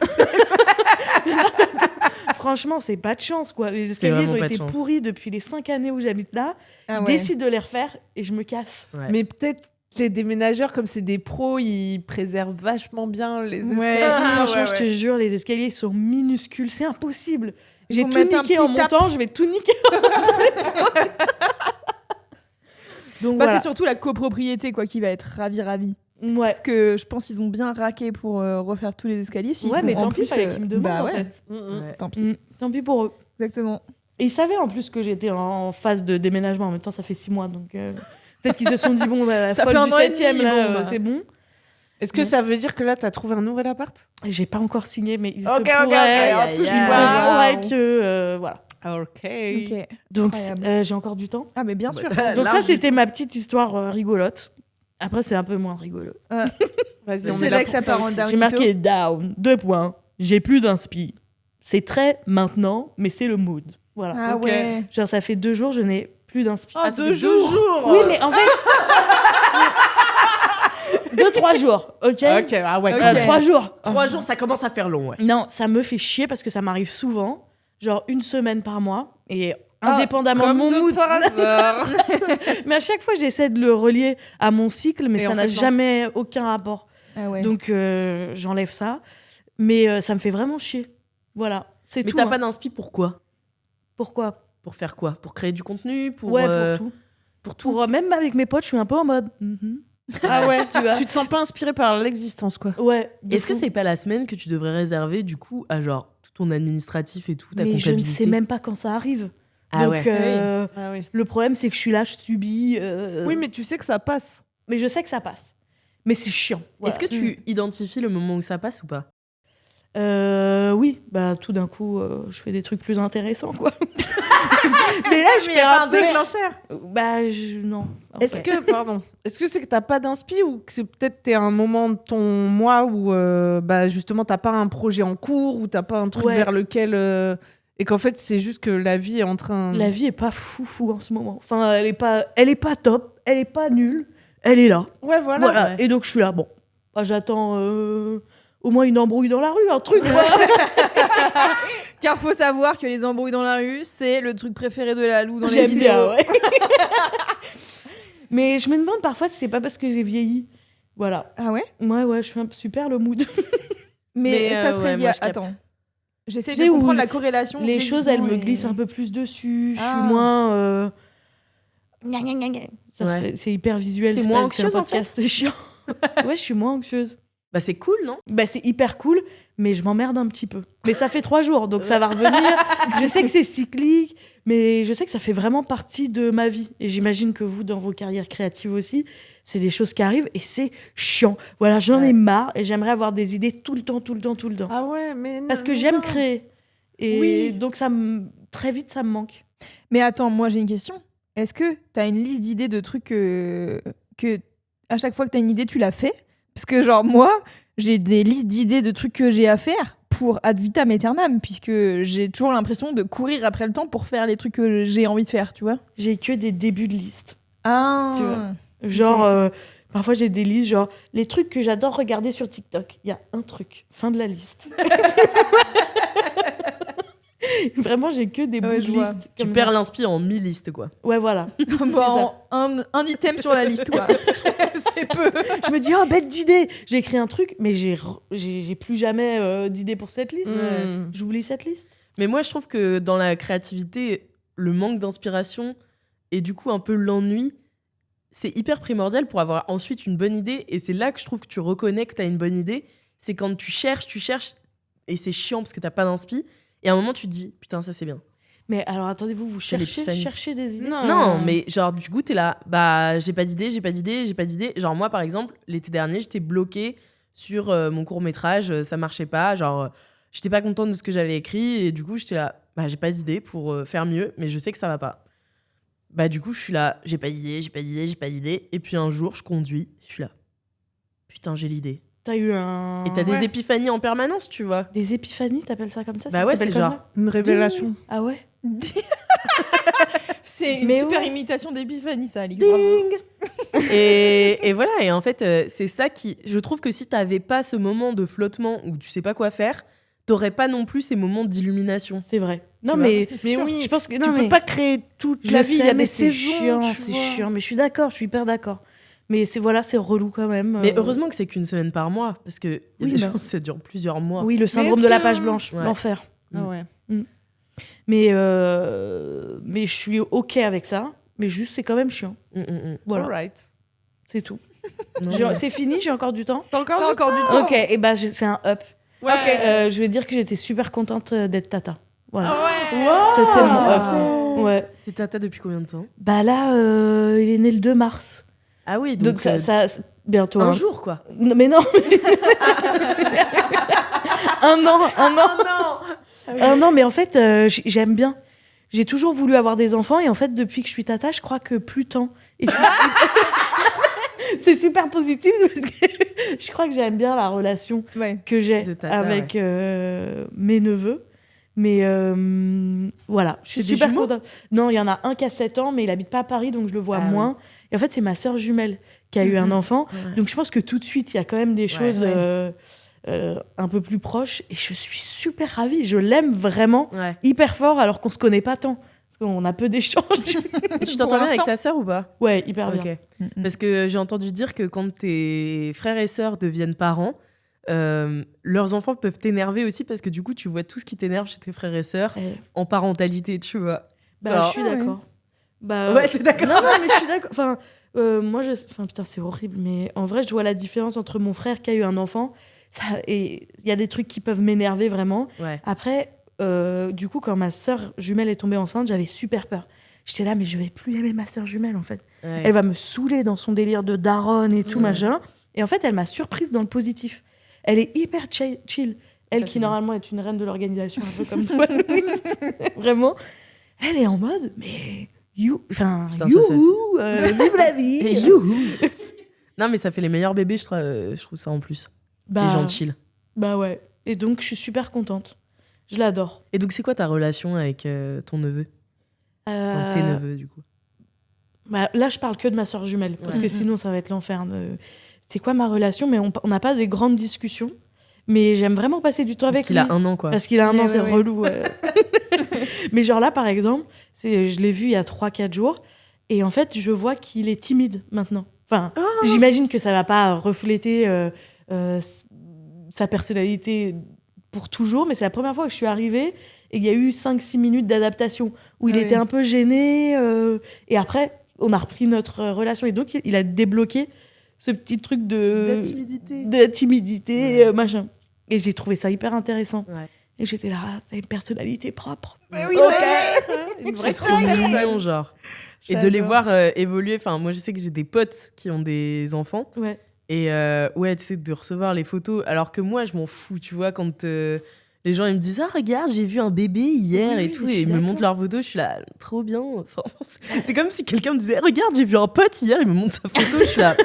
Franchement, c'est pas de chance, quoi. Les escaliers ont été pourris depuis les 5 années où j'habite là. Ils décident de les refaire et je me casse. Mais peut-être les déménageurs, comme c'est des pros, ils préservent vachement bien les escaliers. Franchement, je te jure, les escaliers sont minuscules. C'est impossible. J'ai tout niqué en montant, je vais tout niquer en montant. Donc, voilà. C'est surtout la copropriété qui va être ravi. Parce que je pense qu'ils ont bien raqué pour refaire tous les escaliers. Mais tant pis, fallait qu'ils me demandent en fait. Tant pis. Tant pis pour eux. Exactement. Et ils savaient en plus que j'étais en phase de déménagement. En même temps, ça fait 6 mois. Donc peut-être qu'ils se sont dit, bon, ça folle fait du 7e, là, c'est bon. Est-ce que ça veut dire que là, t'as trouvé un nouvel appart? J'ai pas encore signé, mais il se pourrait que... voilà. Ok. Donc, j'ai encore du temps. Ah, mais bien sûr. Donc ça, c'était ma petite histoire rigolote. Après, c'est un peu moins rigolo. Vas-y, c'est là que ça part en down. J'ai marqué down, 2 points. J'ai plus d'inspi. C'est très maintenant, mais c'est le mood. Voilà. Ah ouais. Genre, ça fait 2 jours, je n'ai plus d'inspi. Ah, 2 jours. Oui, mais en fait... 2-3 jours, ok? Ah ouais. 3 jours. 3 jours, ça commence à faire long, ouais. Non, ça me fait chier parce que ça m'arrive souvent. Genre 1 semaine par mois. Et indépendamment de mon mood. Par hasard. Mais à chaque fois, j'essaie de le relier à mon cycle, mais ça n'a jamais aucun rapport. Ah ouais. Donc, j'enlève ça. Mais ça me fait vraiment chier. Voilà, c'est tout. Mais t'as pas d'inspi, pourquoi? Pourquoi? Pour faire quoi? Pour créer du contenu? Pour tout. Pour tout. Même avec mes potes, je suis un peu en mode... Ah ouais, tu te sens pas inspiré par l'existence, quoi. Ouais. Est-ce que c'est pas la semaine que tu devrais réserver, du coup, à genre tout ton administratif et tout, ta mais comptabilité? Je ne sais même pas quand ça arrive. Ah donc, ouais. Le problème, c'est que je suis là, je subis. Oui, mais tu sais que ça passe. Mais je sais que ça passe. Mais c'est chiant. Voilà. Est-ce que tu identifies le moment où ça passe ou pas? Oui, bah tout d'un coup, je fais des trucs plus intéressants, quoi. Mais là, je fais un déclencheur. Bah non. Est-ce que c'est que t'as pas d'inspi ou que c'est peut-être t'es à un moment de ton mois où justement t'as pas un projet en cours ou t'as pas un truc vers lequel et qu'en fait c'est juste que la vie est en train. La vie est pas fou en ce moment. Enfin, elle est pas top, elle est pas nulle, elle est là. Ouais, voilà. Ouais. Et donc je suis là. Bon, j'attends. Au moins une embrouille dans la rue, un truc, quoi. Car faut savoir que les embrouilles dans la rue, c'est le truc préféré de Lalou dans les vidéos. Bien, ouais. Mais je me demande parfois si c'est pas parce que j'ai vieilli. Voilà. Ah ouais? Ouais, je suis un peu super le mood. Mais ça serait lié à... Attends. J'essaie de comprendre la corrélation. Les choses, elles me glissent un peu plus dessus. Je suis moins... C'est hyper visuel. T'es moins anxieuse, en fait? C'est chiant. Ouais, je suis moins anxieuse. Bah c'est cool, non? Bah c'est hyper cool, mais je m'emmerde un petit peu. Mais ça fait 3 jours, donc ça va revenir. Je sais que c'est cyclique, mais je sais que ça fait vraiment partie de ma vie. Et j'imagine que vous, dans vos carrières créatives aussi, c'est des choses qui arrivent et c'est chiant. Voilà, j'en ai marre et j'aimerais avoir des idées tout le temps. Ah ouais, mais Parce que j'aime créer. Et donc très vite, ça me manque. Mais attends, moi j'ai une question. Est-ce que t'as une liste d'idées de trucs que à chaque fois que t'as une idée, tu la fais? Parce que genre moi, j'ai des listes d'idées de trucs que j'ai à faire pour ad vitam aeternam, puisque j'ai toujours l'impression de courir après le temps pour faire les trucs que j'ai envie de faire, tu vois. J'ai que des débuts de liste. Ah. Tu vois. Genre, parfois j'ai des listes, genre les trucs que j'adore regarder sur TikTok. Il y a un truc, fin de la liste. Vraiment, j'ai que des bouts de liste. Tu perds l'inspi en 1000 listes, quoi. Ouais, voilà. Bon, un item sur la liste, quoi. C'est peu. Je me dis, bête d'idée. J'ai écrit un truc, mais j'ai plus jamais d'idées pour cette liste. J'oublie cette liste. Mais moi, je trouve que dans la créativité, le manque d'inspiration et du coup un peu l'ennui, c'est hyper primordial pour avoir ensuite une bonne idée. Et c'est là que je trouve que tu reconnais que tu as une bonne idée. C'est quand tu cherches, et c'est chiant parce que tu n'as pas d'inspi. Et à un moment, tu te dis, putain, ça c'est bien. Mais alors, attendez-vous cherchez des idées? Non, mais genre, du coup, t'es là, bah, j'ai pas d'idée. Genre, moi, par exemple, l'été dernier, j'étais bloquée sur mon court-métrage, ça marchait pas. Genre, j'étais pas contente de ce que j'avais écrit. Et du coup, j'étais là, bah, j'ai pas d'idée pour faire mieux, mais je sais que ça va pas. Bah, du coup, je suis là, j'ai pas d'idée. Et puis un jour, je conduis, je suis là, putain, j'ai l'idée. T'as eu un... Et t'as des épiphanies en permanence, tu vois. Des épiphanies, t'appelles ça comme ça? Bah ouais, c'est genre une révélation. Ah ouais? C'est une super imitation d'épiphanie, ça, Alix. et voilà, et en fait, c'est ça qui... Je trouve que si t'avais pas ce moment de flottement où tu sais pas quoi faire, t'aurais pas non plus ces moments d'illumination. C'est vrai. Non, mais oui, je pense que tu peux pas créer toute la vie, il y a des saisons. C'est chiant, mais je suis hyper d'accord. Mais c'est relou quand même. Mais heureusement que c'est qu'une semaine par mois, parce que ça dure plusieurs mois. Oui, le syndrome de la page blanche, l'enfer. Ah ouais. Mais je suis OK avec ça, mais juste c'est quand même chiant. Voilà. Alright. C'est tout. C'est fini, j'ai encore du temps. T'as encore du temps. OK, et ben c'est un up. Ouais. Je vais dire que j'étais super contente d'être tata. Voilà. Wow. Ça c'est mon up. Ouais. T'es tata depuis combien de temps? Bah là, il est né le 2 mars. Ah oui, donc ça bientôt. Un jour, quoi. Non, mais non. Un an. Un an, mais en fait, j'aime bien. J'ai toujours voulu avoir des enfants et en fait, depuis que je suis tata, je crois que plus tant. Et c'est super positif parce que je crois que j'aime bien la relation que j'ai avec mes neveux. Mais voilà, je suis super contente. Non, il y en a un qui a 7 ans, mais il habite pas à Paris, donc je le vois moins. Oui. Et en fait, c'est ma sœur jumelle qui a eu un enfant. Ouais. Donc je pense que tout de suite, il y a quand même des choses un peu plus proches. Et je suis super ravie. Je l'aime vraiment hyper fort, alors qu'on se connaît pas tant. Parce qu'on a peu d'échanges. Tu t'entends bien avec ta sœur ou pas? Ouais, hyper bien. Parce que j'ai entendu dire que quand tes frères et sœurs deviennent parents, leurs enfants peuvent t'énerver aussi parce que du coup tu vois tout ce qui t'énerve chez tes frères et sœurs en parentalité, tu vois. Bah je suis d'accord. Bah ouais, t'es d'accord. Non, mais je suis d'accord. Enfin, moi putain, c'est horrible, mais en vrai je vois la différence entre mon frère qui a eu un enfant et il y a des trucs qui peuvent m'énerver vraiment. Après du coup quand ma sœur jumelle est tombée enceinte, j'avais super peur. J'étais là, mais je vais plus aimer ma sœur jumelle en fait. Elle va me saouler dans son délire de daronne et tout machin. Et en fait elle m'a surprise dans le positif. Elle est hyper chill. Elle qui, normalement, est une reine de l'organisation, un peu comme toi, Louise. Vraiment. Elle est en mode, mais... vive la vie. Non, mais ça fait les meilleurs bébés, je trouve ça en plus. Les gens chill. Bah ouais. Et donc, je suis super contente. Je l'adore. Et donc, c'est quoi ta relation avec ton neveu? Tes neveux, du coup. Bah, là, je parle que de ma soeur jumelle, parce que sinon, ça va être l'enfer. C'est quoi ma relation? Mais on n'a pas des grandes discussions. Mais j'aime vraiment passer du temps avec lui. Parce qu'il a 1 an, quoi. Parce qu'il a 1 an, c'est relou. Mais genre là, par exemple, je l'ai vu il y a 3-4 jours. Et en fait, je vois qu'il est timide maintenant. Enfin, j'imagine que ça ne va pas refléter sa personnalité pour toujours. Mais c'est la première fois que je suis arrivée et il y a eu 5-6 minutes d'adaptation où il était un peu gêné. Et après, on a repris notre relation. Et donc, il a débloqué ce petit truc de timidité, machin. Et j'ai trouvé ça hyper intéressant. Ouais. Et j'étais là, c'est une personnalité propre. Mais oui, Une vraie mignon, genre. Et de les voir évoluer. Enfin, moi, je sais que j'ai des potes qui ont des enfants. Ouais. Et ouais, tu sais, de recevoir les photos. Alors que moi, je m'en fous, tu vois, quand les gens ils me disent regarde, j'ai vu un bébé hier et tout. Et ils me montrent leurs photos, je suis là, trop bien. Enfin, c'est comme si quelqu'un me disait regarde, j'ai vu un pote hier, il me montre sa photo. Je suis là,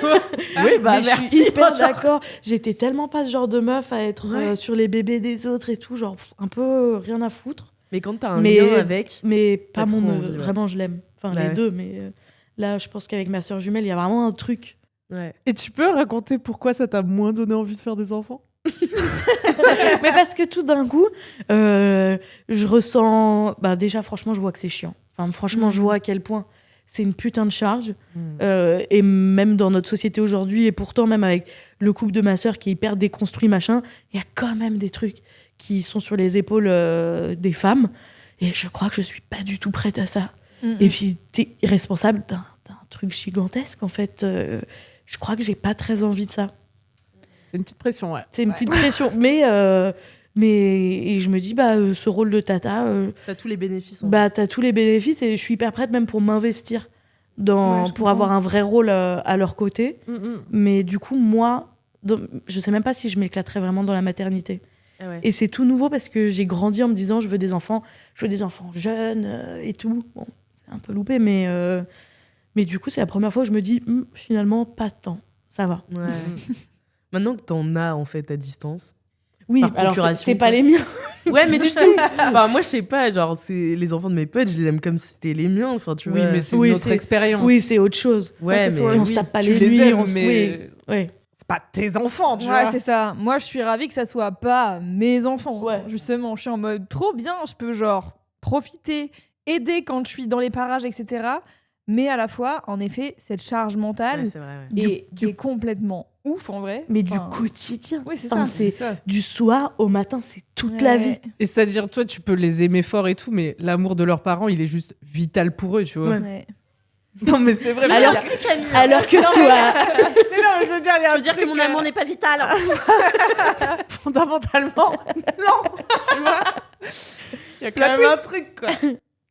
oui, bah mais merci. Je suis hyper d'accord. J'étais tellement pas ce genre de meuf à être sur les bébés des autres et tout, genre un peu rien à foutre. Mais quand t'as un lien avec. Mais pas mon envie, neveu. Vraiment, je l'aime. Enfin, les deux, mais là, je pense qu'avec ma sœur jumelle, il y a vraiment un truc. Ouais. Et tu peux raconter pourquoi ça t'a moins donné envie de faire des enfants? Mais parce que tout d'un coup, je ressens. Bah, déjà, franchement, je vois que c'est chiant. Enfin, franchement, je vois à quel point c'est une putain de charge. Et même dans notre société aujourd'hui, et pourtant, même avec le couple de ma sœur qui est hyper déconstruit, machin, il y a quand même des trucs qui sont sur les épaules des femmes. Et je crois que je suis pas du tout prête à ça. Et puis, t'es responsable d'un truc gigantesque, en fait. Je crois que j'ai pas très envie de ça. C'est une petite pression, ouais. C'est une petite pression. Mais et je me dis, ce rôle de tata... t'as tous les bénéfices. T'as tous les bénéfices et je suis hyper prête même pour m'investir pour avoir un vrai rôle à leur côté. Mais du coup, moi, je sais même pas si je m'éclaterais vraiment dans la maternité. Ah ouais. Et c'est tout nouveau parce que j'ai grandi en me disant, je veux des enfants jeunes et tout. Bon, c'est un peu loupé, mais du coup, c'est la première fois que je me dis, finalement, pas tant. Ça va. Ouais. Maintenant que t'en as, en fait, à distance. Oui, alors c'est pas les miens. Ouais, mais tu sais, enfin, moi, je sais pas, genre, c'est les enfants de mes potes, je les aime comme si c'était les miens. Enfin, tu vois. Oui, mais c'est une autre expérience. Oui, c'est autre chose. Ouais, ça, mais on se tape pas les nuits, aimes, mais ouais. C'est pas tes enfants, tu ouais, vois. c'est ça. Moi, je suis ravie que ça soit pas mes enfants. Ouais. Justement, je suis en mode trop bien, je peux genre profiter, aider quand je suis dans les parages, etc. Mais à la fois, en effet, cette charge mentale Ouais, c'est vrai, ouais. qui est complètement ouf en vrai. Mais du quotidien. Oui, c'est Enfin, ça. c'est ça. Du soir au matin, c'est toute la vie. Et c'est-à-dire, toi, tu peux les aimer fort et tout, mais l'amour de leurs parents, il est juste vital pour eux, tu vois. Ouais. Non, mais c'est vrai. Alors, Camille. alors que tu as... Mais non, mais je veux dire, il y a Je veux dire que mon amour n'est pas vital. fondamentalement, non, tu vois. Il y a quand même un truc, quoi.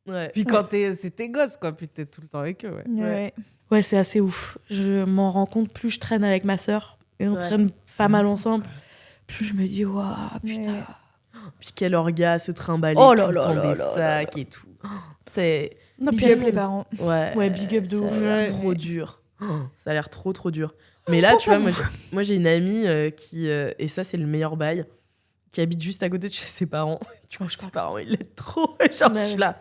Ouais. Puis quand c'est tes gosses, quoi, puis t'es tout le temps avec eux, ouais. Ouais, c'est assez ouf. Je m'en rends compte, plus je traîne avec ma sœur, et on traîne pas mal ensemble, plus je me dis, waouh, putain. Puis quel orga se trimballer Oh tout là le là temps là des là sacs et tout. C'est... Non, Big puis up les parents. Ouais, big up de ça ouf. a l'air Ouais. trop dur. Ça a l'air trop dur. Mais là, tu vois, moi j'ai une amie qui, et ça c'est le meilleur bail, qui habite juste à côté de chez ses parents. Tu vois, ses parents, ils l'aident trop. Genre, je suis là.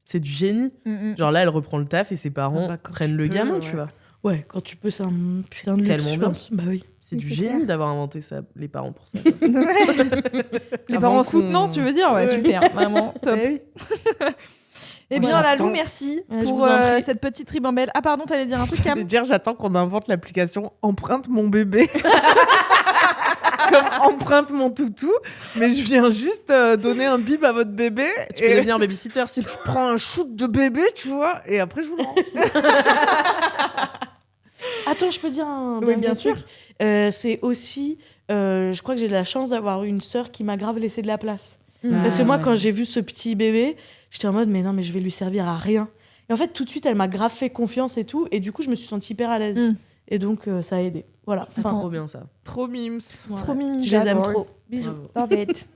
C'est du génie. Genre là, elle reprend le taf et ses parents prennent le gamin, tu vois. Ouais, quand tu peux, c'est un putain de luxe, tellement je bien. pense. Bah oui. C'est du c'est génie clair. d'avoir inventé ça, les parents pour ça. Les parents soutenants, tu veux dire? Ouais, super, vraiment, top. Eh oui. Eh bien, Moi, Lalou, j'attends. merci Ouais, je pour vous en prie. cette petite ribambelle. Ah, pardon, t'allais dire un truc, Je Cam? vais dire, j'attends qu'on invente l'application Empreinte mon bébé. Comme empreinte mon toutou, mais je viens juste donner un bib à votre bébé. Tu peux devenir babysitter si tu je prends un shoot de bébé, tu vois, et après je vous le rends. Attends, je peux dire un Oui, dernier bien truc. sûr. C'est aussi, je crois que j'ai de la chance d'avoir une sœur qui m'a grave laissé de la place. Parce que moi, quand j'ai vu ce petit bébé, j'étais en mode, mais non, mais je vais lui servir à rien. Et en fait, tout de suite, elle m'a grave fait confiance et tout. Et du coup, je me suis sentie hyper à l'aise. Et donc, ça a aidé. Voilà. C'est trop bien ça. Trop mimes. Trop mimi, Je les aime j'adore. trop. Bisous. Love it.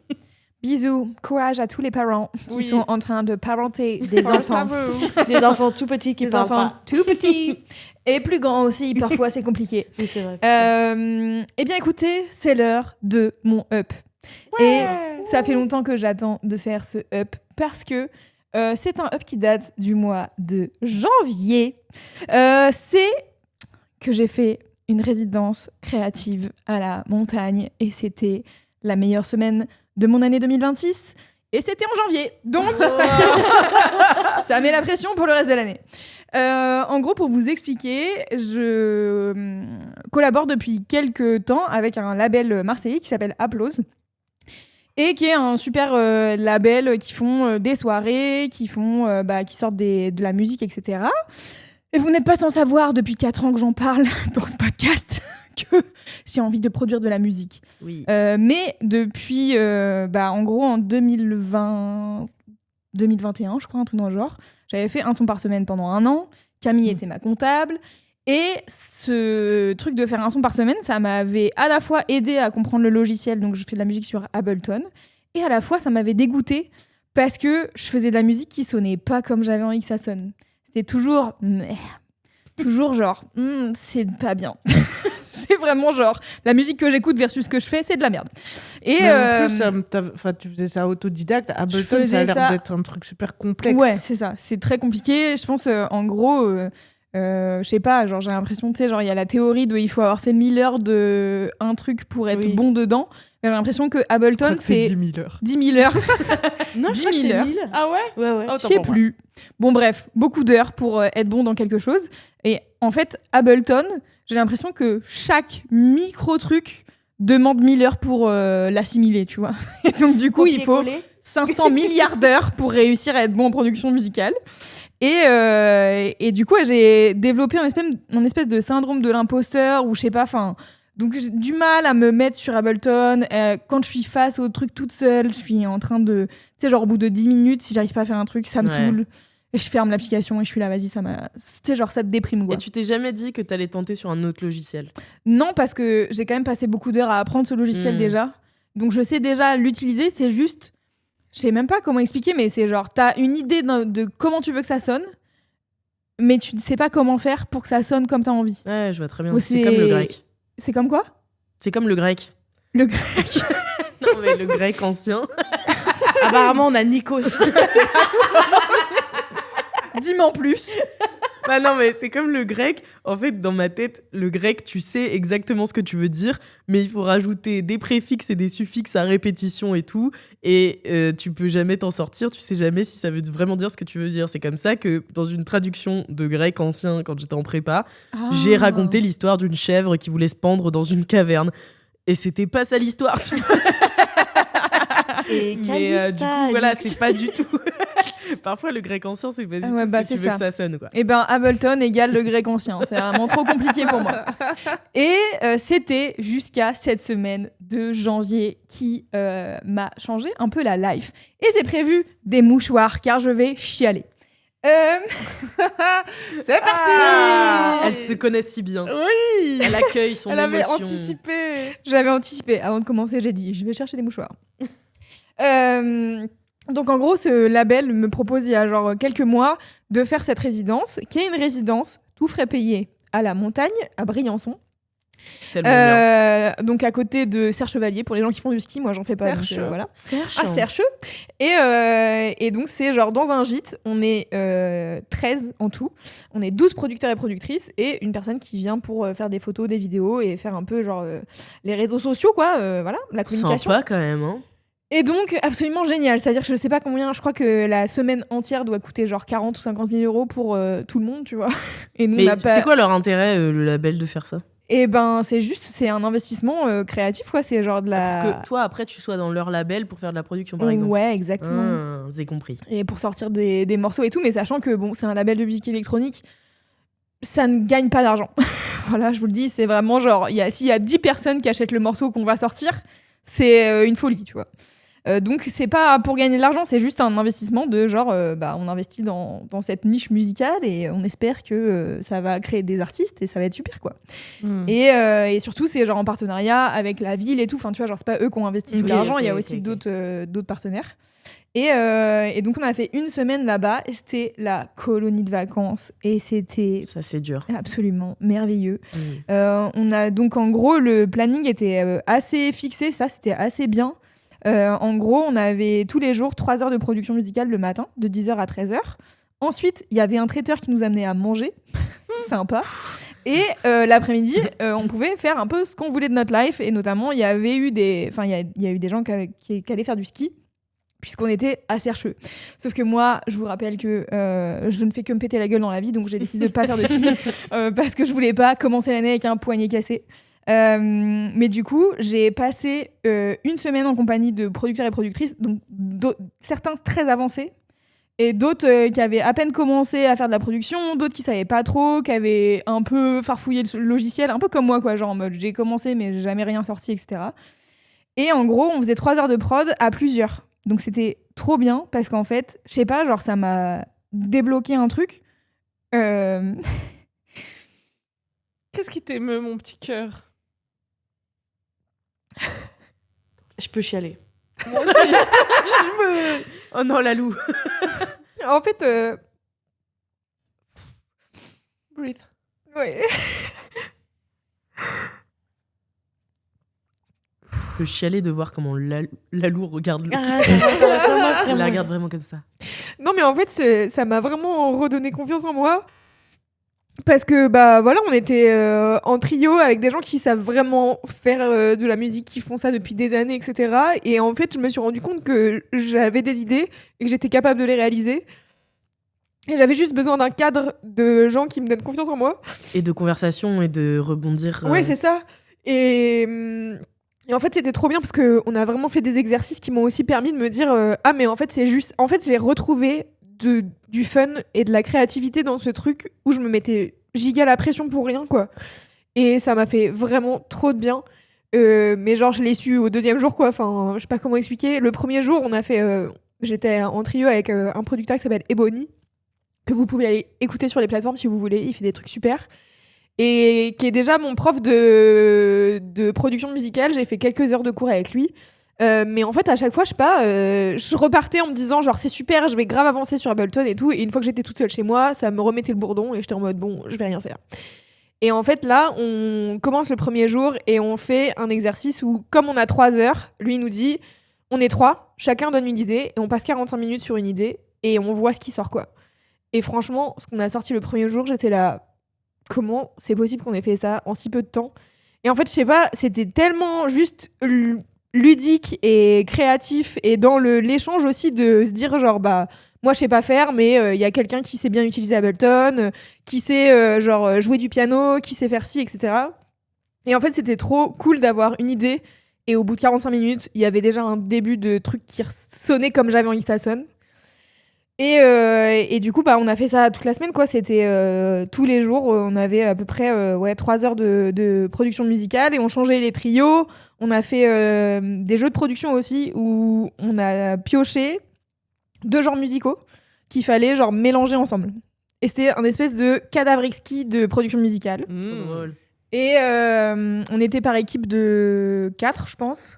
Bisous, courage à tous les parents qui Oui. sont en train de parenter des enfants. Des enfants tout petits qui Des parlent enfants pas. tout petits et plus grands aussi, parfois c'est compliqué. Oui, c'est vrai. Eh bien écoutez, c'est l'heure de mon up. Et ça fait longtemps que j'attends de faire ce up parce que c'est un up qui date du mois de janvier. C'est que j'ai fait une résidence créative à la montagne et c'était la meilleure semaine de mon année 2026 et c'était en janvier. Donc, ça met la pression pour le reste de l'année. En gros, pour vous expliquer, je collabore depuis quelques temps avec un label marseillais qui s'appelle Applause et qui est un super label qui font des soirées, qui sortent de la musique, etc. Et vous n'êtes pas sans savoir, depuis 4 ans que j'en parle dans ce podcast, que j'ai envie de produire de la musique. Oui. Mais depuis, en gros, en 2021, je crois, un truc dans le genre, j'avais fait un son par semaine pendant 1 an. Camille était ma comptable. Et ce truc de faire un son par semaine, ça m'avait à la fois aidé à comprendre le logiciel, donc je fais de la musique sur Ableton, et à la fois ça m'avait dégoûté parce que je faisais de la musique qui sonnait pas comme j'avais envie que ça sonne. C'était toujours genre c'est pas bien. C'est vraiment genre la musique que j'écoute versus ce que je fais, c'est de la merde. Et en plus, tu faisais ça autodidacte. Ableton, ça a l'air d'être un truc super complexe. Ouais, c'est ça. C'est très compliqué. Je pense, en gros, je sais pas, genre j'ai l'impression, tu sais, genre il y a la théorie de il faut avoir fait 1000 heures de un truc pour être bon dedans. J'ai l'impression que Ableton, c'est 10 000 heures. 10 000 heures. Non, 10 je crois que 000 c'est heures. 1000. Ah ouais? Ouais. Je sais plus. Bon, bref, beaucoup d'heures pour être bon dans quelque chose. Et en fait, Ableton, j'ai l'impression que chaque micro-truc demande 1000 heures pour l'assimiler, tu vois. Et donc, du coup, il faut 500 milliards d'heures pour réussir à être bon en production musicale. Et du coup, j'ai développé un espèce de syndrome de l'imposteur, ou je sais pas, enfin... Donc j'ai du mal à me mettre sur Ableton. Quand je suis face au truc toute seule, je suis en train de... Tu sais, genre au bout de 10 minutes, si j'arrive pas à faire un truc, ça me saoule. Et je ferme l'application et je suis là, vas-y, ça m'a... Tu sais, genre ça te déprime, quoi. Et tu t'es jamais dit que t'allais tenter sur un autre logiciel? Non, parce que j'ai quand même passé beaucoup d'heures à apprendre ce logiciel déjà. Donc je sais déjà l'utiliser, c'est juste... Je sais même pas comment expliquer, mais c'est genre, t'as une idée de comment tu veux que ça sonne, mais tu ne sais pas comment faire pour que ça sonne comme t'as envie. Ouais, je vois très bien. C'est comme le grec. C'est comme quoi? C'est comme le grec. Le grec. Non, mais le grec ancien. Apparemment, on a Nikos. Dis-moi en plus. Bah non, mais c'est comme le grec. En fait, dans ma tête, le grec, tu sais exactement ce que tu veux dire, mais il faut rajouter des préfixes et des suffixes à répétition et tout. Et tu peux jamais t'en sortir. Tu sais jamais si ça veut vraiment dire ce que tu veux dire. C'est comme ça que dans une traduction de grec ancien, quand j'étais en prépa, j'ai raconté l'histoire d'une chèvre qui voulait se pendre dans une caverne. Et c'était pas ça l'histoire. Et mais du coup, voilà, c'est pas du tout. Parfois, le grec ancien, c'est pas du tout ce que tu veux que ça sonne, quoi. Et ben, Ableton égale le grec ancien. C'est vraiment trop compliqué pour moi. Et c'était jusqu'à cette semaine de janvier qui m'a changé un peu la life. Et j'ai prévu des mouchoirs, car je vais chialer. C'est parti. Elle se connaît si bien. Oui. Elle accueille son émotion. Elle avait anticipé. J'avais anticipé. Avant de commencer, j'ai dit, je vais chercher des mouchoirs. Donc en gros, ce label me propose il y a genre quelques mois de faire cette résidence, qui est une résidence tout frais payé à la montagne, à Briançon. Donc à côté de Serre-Chevalier, pour les gens qui font du ski, moi j'en fais pas. Donc, voilà. Serre-Chevalier. Et donc c'est genre dans un gîte, on est 13 en tout, on est 12 producteurs et productrices et une personne qui vient pour faire des photos, des vidéos et faire un peu genre les réseaux sociaux, quoi, voilà, la communication. Sympa quand même, hein. Et donc, absolument génial. C'est-à-dire que je sais pas combien, je crois que la semaine entière doit coûter genre 40 ou 50 000 euros pour tout le monde, tu vois. Et nous, mais c'est quoi leur intérêt, le label, de faire ça? Et ben, c'est un investissement créatif, quoi. C'est genre de la... Pour que toi, après, tu sois dans leur label pour faire de la production, par exemple. Ouais, exactement. J'ai compris. Et pour sortir des morceaux et tout, mais sachant que, bon, c'est un label de musique électronique, ça ne gagne pas d'argent. Voilà, je vous le dis, c'est vraiment genre, s'il y a 10 personnes qui achètent le morceau qu'on va sortir, c'est une folie, tu vois. Donc c'est pas pour gagner de l'argent, c'est juste un investissement de genre on investit dans cette niche musicale et on espère que ça va créer des artistes et ça va être super, quoi. Et surtout c'est genre en partenariat avec la ville et tout, enfin tu vois, genre c'est pas eux qui ont investi tout l'argent, il y a aussi d'autres partenaires. Et donc on a fait une semaine là-bas et c'était la colonie de vacances et c'était... Ça c'est dur. Absolument merveilleux. On a donc en gros le planning était assez fixé, ça c'était assez bien. En gros, on avait tous les jours 3 heures de production musicale le matin, de 10h à 13h. Ensuite, il y avait un traiteur qui nous amenait à manger. Sympa. Et l'après-midi, on pouvait faire un peu ce qu'on voulait de notre life. Et notamment, il y a eu des gens qui allaient faire du ski, puisqu'on était à Sercheux. Sauf que moi, je vous rappelle que je ne fais que me péter la gueule dans la vie, donc j'ai décidé de ne pas faire de ski, parce que je voulais pas commencer l'année avec un poignet cassé. Mais du coup, j'ai passé une semaine en compagnie de producteurs et productrices, donc certains très avancés Et d'autres qui avaient à peine commencé à faire de la production, d'autres qui savaient pas trop, qui avaient un peu farfouillé le logiciel, un peu comme moi, quoi, genre en mode j'ai commencé mais j'ai jamais rien sorti, etc. Et en gros, on faisait 3 heures de prod à plusieurs. Donc c'était trop bien parce qu'en fait, je sais pas, genre ça m'a débloqué un truc. Qu'est-ce qui t'émeut, mon petit cœur? Je peux chialer. Moi aussi. Oh non, la Lou. En fait, Breathe. ouais. Je peux chialer de voir comment la Lou regarde. Elle la regarde vraiment comme ça. Non, mais en fait, ça m'a vraiment redonné confiance en moi. Parce que, bah voilà, on était en trio avec des gens qui savent vraiment faire de la musique, qui font ça depuis des années, etc. Et en fait, je me suis rendu compte que j'avais des idées et que j'étais capable de les réaliser. Et j'avais juste besoin d'un cadre de gens qui me donnent confiance en moi. Et de conversation et de rebondir. Ouais, c'est ça. Et en fait, c'était trop bien parce qu'on a vraiment fait des exercices qui m'ont aussi permis de me dire ah, mais en fait, c'est juste. En fait, j'ai retrouvé du fun et de la créativité dans ce truc où je me mettais giga la pression pour rien, quoi. Et ça m'a fait vraiment trop de bien. Mais genre, je l'ai su au 2e jour, quoi. Enfin, je sais pas comment expliquer. Le premier jour, on a fait. J'étais en trio avec un producteur qui s'appelle Ebony, que vous pouvez aller écouter sur les plateformes si vous voulez. Il fait des trucs super. Et qui est déjà mon prof de production musicale. J'ai fait quelques heures de cours avec lui. Mais en fait, à chaque fois, je sais pas, je repartais en me disant genre c'est super, je vais grave avancer sur Ableton et tout. Et une fois que j'étais toute seule chez moi, ça me remettait le bourdon et j'étais en mode bon, je vais rien faire. Et en fait, là, on commence le premier jour et on fait un exercice où, comme on a 3 heures, lui il nous dit on est 3, chacun donne une idée et on passe 45 minutes sur une idée et on voit ce qui sort, quoi. Et franchement, ce qu'on a sorti le premier jour, j'étais là, comment c'est possible qu'on ait fait ça en si peu de temps? Et en fait, je sais pas, c'était tellement juste ludique et créatif et dans l'échange aussi de se dire genre bah moi je sais pas faire mais il y a quelqu'un qui sait bien utiliser Ableton, qui sait genre jouer du piano, qui sait faire ci, etc. Et en fait c'était trop cool d'avoir une idée et au bout de 45 minutes il y avait déjà un début de truc qui sonnait comme j'avais envie que ça sonne. Et du coup, bah, on a fait ça toute la semaine, quoi. C'était tous les jours, on avait à peu près 3 heures de production musicale et on changeait les trios. On a fait des jeux de production aussi où on a pioché 2 genres musicaux qu'il fallait genre mélanger ensemble. Et c'était un espèce de cadavre exquis de production musicale. Drôle. Et on était par équipe de 4, je pense.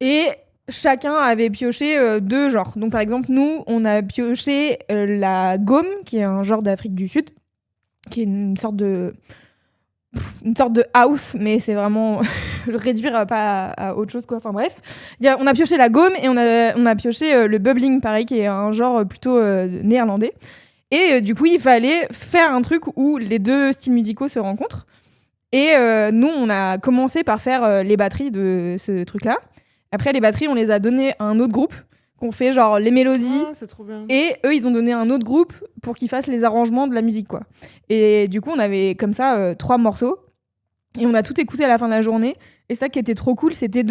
Et chacun avait pioché 2 genres. Donc par exemple, nous, on a pioché la gome, qui est un genre d'Afrique du Sud, qui est une sorte de house, mais c'est vraiment le réduire pas à autre chose, quoi. Enfin bref, on a pioché la gome et on a pioché le bubbling, pareil, qui est un genre plutôt néerlandais. Et du coup, il fallait faire un truc où les 2 styles musicaux se rencontrent. Et nous, on a commencé par faire les batteries de ce truc-là. Après, les batteries, on les a données à un autre groupe qu'on fait genre les mélodies. Ah, c'est trop bien. Et eux, ils ont donné à un autre groupe pour qu'ils fassent les arrangements de la musique, quoi. Et du coup, on avait comme ça 3 morceaux. Et on a tout écouté à la fin de la journée. Et ça qui était trop cool, c'était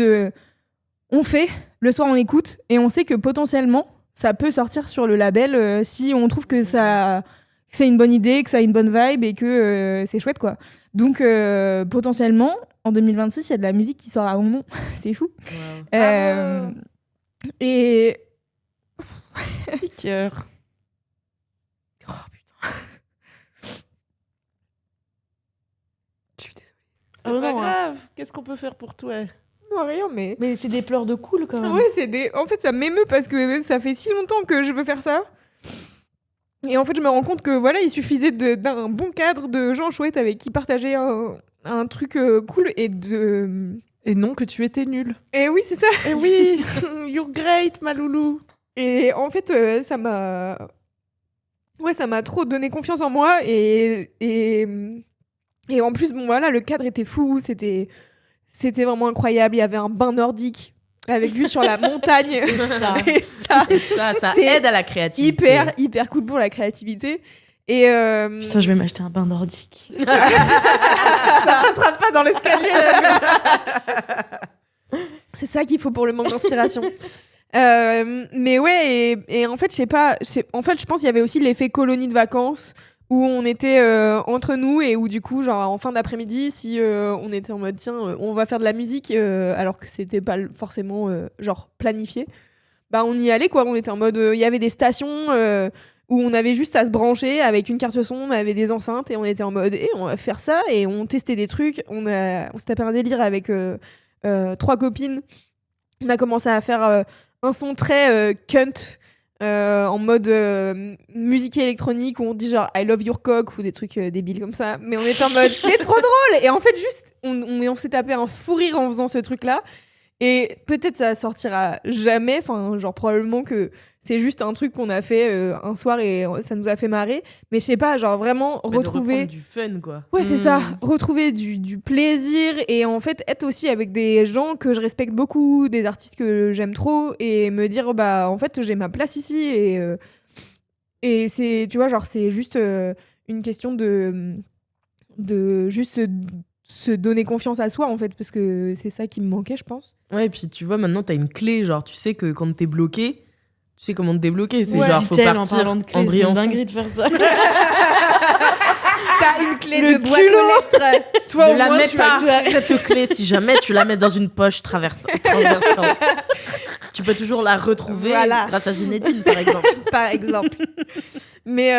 on fait, le soir on écoute, et on sait que potentiellement, ça peut sortir sur le label si on trouve que c'est une bonne idée, que ça a une bonne vibe et que c'est chouette, quoi. Donc, potentiellement, en 2026, il y a de la musique qui sort à mon nom. C'est fou. Wow. Et... Cœur. Oh putain. Je suis désolée. C'est Oh pas non, grave. Qu'est-ce qu'on peut faire pour toi? Non, rien, mais... Mais c'est des pleurs de cool quand même. Ouais, en fait, ça m'émeut parce que ça fait si longtemps que je veux faire ça. Et en fait, je me rends compte que voilà, il suffisait d'un bon cadre de gens chouettes avec qui partager un truc cool et de... Et non, que tu étais nulle. Et oui, c'est ça. Et oui, you're great, ma loulou. Et en fait, ça m'a trop donné confiance en moi et en plus, bon voilà, le cadre était fou, c'était vraiment incroyable. Il y avait un bain nordique avec vue sur la montagne. Et ça c'est aide à la créativité. hyper cool pour la créativité. Et Putain, je vais m'acheter un bain nordique. Ça passera pas dans l'escalier. c'est ça qu'il faut pour le manque d'inspiration. Mais ouais, et en fait, je sais pas. En fait, je pense qu'il y avait aussi l'effet colonie de vacances où on était entre nous et où du coup, genre en fin d'après-midi, si on était en mode tiens, on va faire de la musique alors que c'était pas forcément genre planifié, bah on y allait quoi. On était en mode, il y avait des stations où on avait juste à se brancher avec une carte son, on avait des enceintes et on était en mode on va faire ça et on testait des trucs. On se tapait un délire avec 3 copines. On a commencé à faire un son très cunt. En mode musique électronique où on dit genre I love your cock ou des trucs débiles comme ça, mais on était en mode c'est trop drôle, et en fait juste on s'est tapé un fou rire en faisant ce truc là, et peut-être ça sortira jamais, enfin genre probablement que c'est juste un truc qu'on a fait un soir et ça nous a fait marrer, mais je sais pas, genre vraiment retrouver du fun quoi. Ouais, c'est ça, retrouver du plaisir et en fait être aussi avec des gens que je respecte beaucoup, des artistes que j'aime trop, et me dire bah en fait j'ai ma place ici, et c'est, tu vois, genre c'est juste une question de juste se donner confiance à soi en fait, parce que c'est ça qui me manquait, je pense. Ouais, et puis tu vois, maintenant t'as une clé, genre tu sais que quand t'es bloqué, tu sais comment te débloquer. C'est ouais, genre faut partir en brillant. C'est une dinguerie de faire ça. T'as une clé de boîte aux lettres. Toi, ne la mets pas, cette clé, si jamais tu la mets dans une poche transversante. Tu peux toujours la retrouver grâce à Zinedine, par exemple. Par exemple. Mais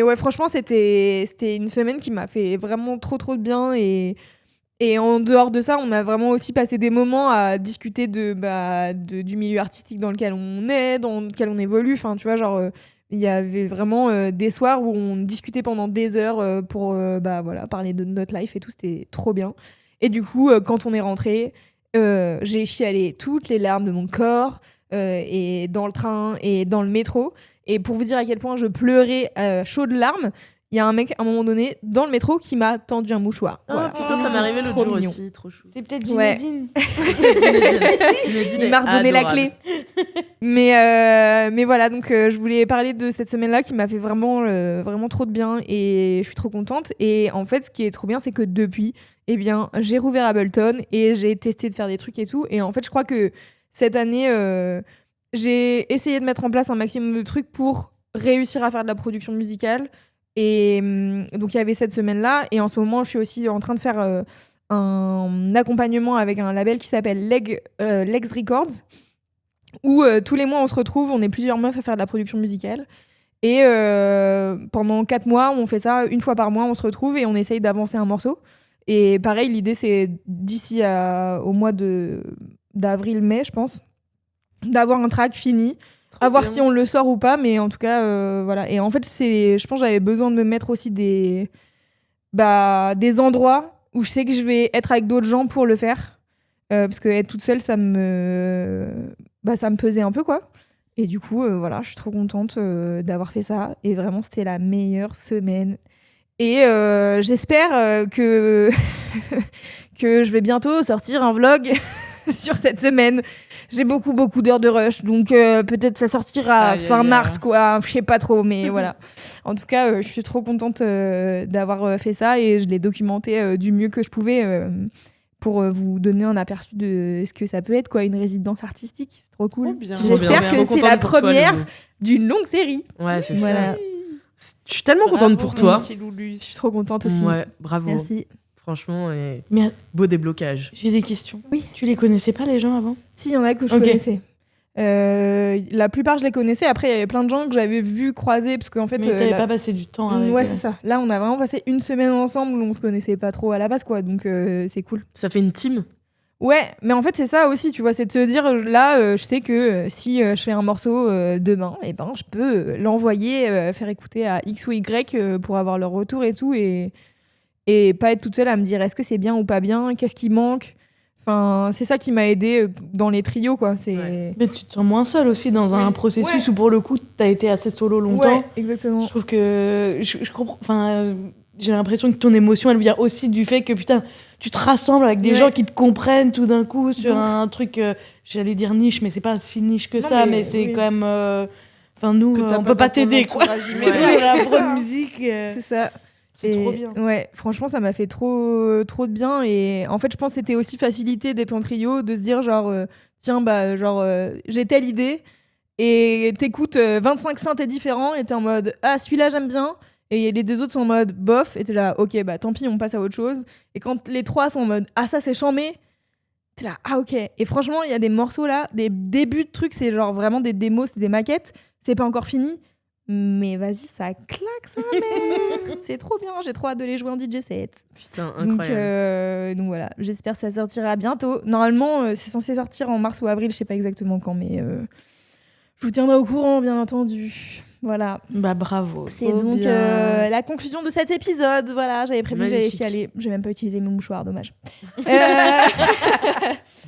ouais, franchement, c'était une semaine qui m'a fait vraiment trop de bien, et en dehors de ça, on a vraiment aussi passé des moments à discuter du milieu artistique dans lequel on est, dans lequel on évolue. Enfin, tu vois, genre, il y avait vraiment des soirs où on discutait pendant des heures pour parler de notre life et tout. C'était trop bien. Et du coup, quand on est rentré, j'ai chialé toutes les larmes de mon corps, et dans le train et dans le métro. Et pour vous dire à quel point je pleurais chaud de larmes, il y a un mec à un moment donné dans le métro qui m'a tendu un mouchoir. Voilà. Putain, ça m'est arrivé l'autre jour aussi, trop chou. C'est peut-être Zinedine. Zinedine il m'a redonné la clé. Mais voilà, donc je voulais parler de cette semaine-là qui m'a fait vraiment trop de bien, et je suis trop contente. Et en fait, ce qui est trop bien, c'est que depuis, eh bien, j'ai rouvert Ableton et j'ai testé de faire des trucs et tout. Et en fait, je crois que cette année, j'ai essayé de mettre en place un maximum de trucs pour réussir à faire de la production musicale. Et donc il y avait cette semaine-là, et en ce moment je suis aussi en train de faire un accompagnement avec un label qui s'appelle Legs Records, où tous les mois on se retrouve, on est plusieurs meufs à faire de la production musicale, et pendant 4 mois on fait ça, une fois par mois on se retrouve et on essaye d'avancer un morceau. Et pareil, l'idée c'est d'ici au mois d'avril-mai, je pense, d'avoir un track fini. À voir si on le sort ou pas, mais en tout cas, voilà. Et en fait, je pense que j'avais besoin de me mettre aussi des endroits où je sais que je vais être avec d'autres gens pour le faire. Parce que être toute seule, ça me pesait un peu, quoi. Et du coup, voilà, je suis trop contente d'avoir fait ça. Et vraiment, c'était la meilleure semaine. Et j'espère que je vais bientôt sortir un vlog sur cette semaine. J'ai beaucoup d'heures de rush, donc peut-être ça sortira fin mars, quoi. Je sais pas trop, mais voilà. En tout cas, je suis trop contente d'avoir fait ça, et je l'ai documenté du mieux que je pouvais pour vous donner un aperçu de ce que ça peut être, quoi, une résidence artistique. C'est trop cool. J'espère que c'est la première d'une longue série. Ouais, c'est ça. Je suis tellement contente pour toi. Je suis trop contente aussi. Ouais, bravo. Merci. Franchement, beau déblocage. J'ai des questions. Oui. Tu les connaissais pas, les gens, avant ? Si, il y en a que je connaissais. La plupart, je les connaissais. Après, il y avait plein de gens que j'avais vus croiser, parce qu'en fait... Mais t'avais pas passé du temps avec... Ouais, c'est ça. Là, on a vraiment passé une semaine ensemble, on se connaissait pas trop à la base, quoi. Donc, c'est cool. Ça fait une team ? Ouais, mais en fait, c'est ça aussi, tu vois. C'est de se dire, là, je sais que si je fais un morceau demain, eh ben, je peux l'envoyer, faire écouter à X ou Y pour avoir leur retour et tout, et pas être toute seule à me dire est-ce que c'est bien ou pas bien, qu'est-ce qui manque. Enfin, c'est ça qui m'a aidée dans les trios, quoi. Mais tu te sens moins seule aussi dans un processus où, pour le coup, t'as été assez solo longtemps. Ouais, exactement. Je trouve que... Je comprends... Enfin, j'ai l'impression que ton émotion, elle vient aussi du fait que, putain, tu te rassembles avec des gens qui te comprennent tout d'un coup sur un truc... j'allais dire niche, mais c'est pas si niche que ça, mais c'est quand même... Enfin, nous, on peut pas t'aider, quoi. Mais sur la vraie musique... C'est ça. C'est trop bien. Ouais, franchement, ça m'a fait trop de bien. Et en fait, je pense que c'était aussi facilité d'être en trio, de se dire genre, tiens, j'ai telle idée. Et t'écoutes 25 synthés différents et t'es en mode, ah, celui-là, j'aime bien. Et les deux autres sont en mode, bof. Et t'es là, ok, bah tant pis, on passe à autre chose. Et quand les trois sont en mode, ah, ça, c'est chambé. T'es là, ah, ok. Et franchement, il y a des morceaux là, des débuts de trucs, c'est genre vraiment des démos, c'est des maquettes. C'est pas encore fini. Mais vas-y, ça claque, ça, mère. C'est trop bien, j'ai trop hâte de les jouer en DJ set. Putain, incroyable. Donc voilà, j'espère que ça sortira bientôt. Normalement, c'est censé sortir en mars ou avril, je sais pas exactement quand, mais je vous tiendrai au courant, bien entendu. Voilà. Bah bravo. C'est donc la conclusion de cet épisode. Voilà, j'avais prévu que j'allais chialer. J'ai même pas utilisé mes mouchoirs, dommage.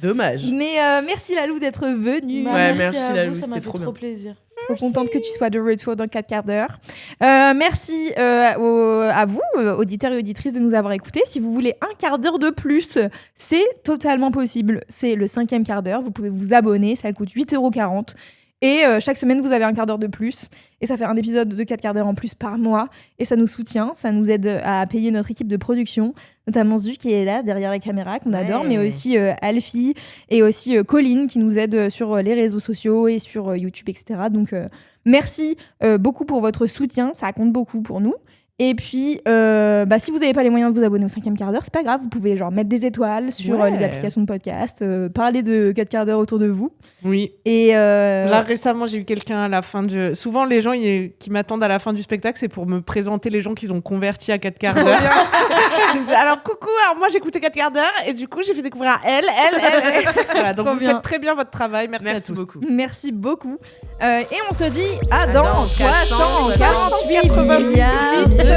Dommage. Mais merci Lalou d'être venue. Ouais, merci Lalou, c'était trop bien. Plaisir. Trop contente que tu sois de retour dans 4 quarts d'heure. Merci à vous, auditeurs et auditrices, de nous avoir écoutés. Si vous voulez un quart d'heure de plus, c'est totalement possible. C'est le 5e quart d'heure. Vous pouvez vous abonner, ça coûte 8,40 €. Et chaque semaine, vous avez un quart d'heure de plus. Et ça fait un épisode de 4 quarts d'heure en plus par mois. Et ça nous soutient, ça nous aide à payer notre équipe de production, notamment Zu qui est là derrière la caméra, qu'on adore, mais aussi Alfie et aussi Colline qui nous aide sur les réseaux sociaux et sur YouTube, etc. Donc merci beaucoup pour votre soutien, ça compte beaucoup pour nous. Et puis, si vous n'avez pas les moyens de vous abonner au 5e quart d'heure, c'est pas grave, vous pouvez genre mettre des étoiles sur les applications de podcast, parler de 4 quarts d'heure autour de vous. Oui. Et là, récemment, j'ai eu quelqu'un à la fin de... Souvent, les gens qui m'attendent à la fin du spectacle, c'est pour me présenter les gens qu'ils ont convertis à 4 quarts d'heure. Ils me disent, alors, coucou, alors moi, j'écoutais 4 quarts d'heure et du coup, j'ai fait découvrir à elle. Voilà, donc vous faites très bien votre travail. Merci à tous. Beaucoup. Merci beaucoup. Et on se dit à dans 348 milliards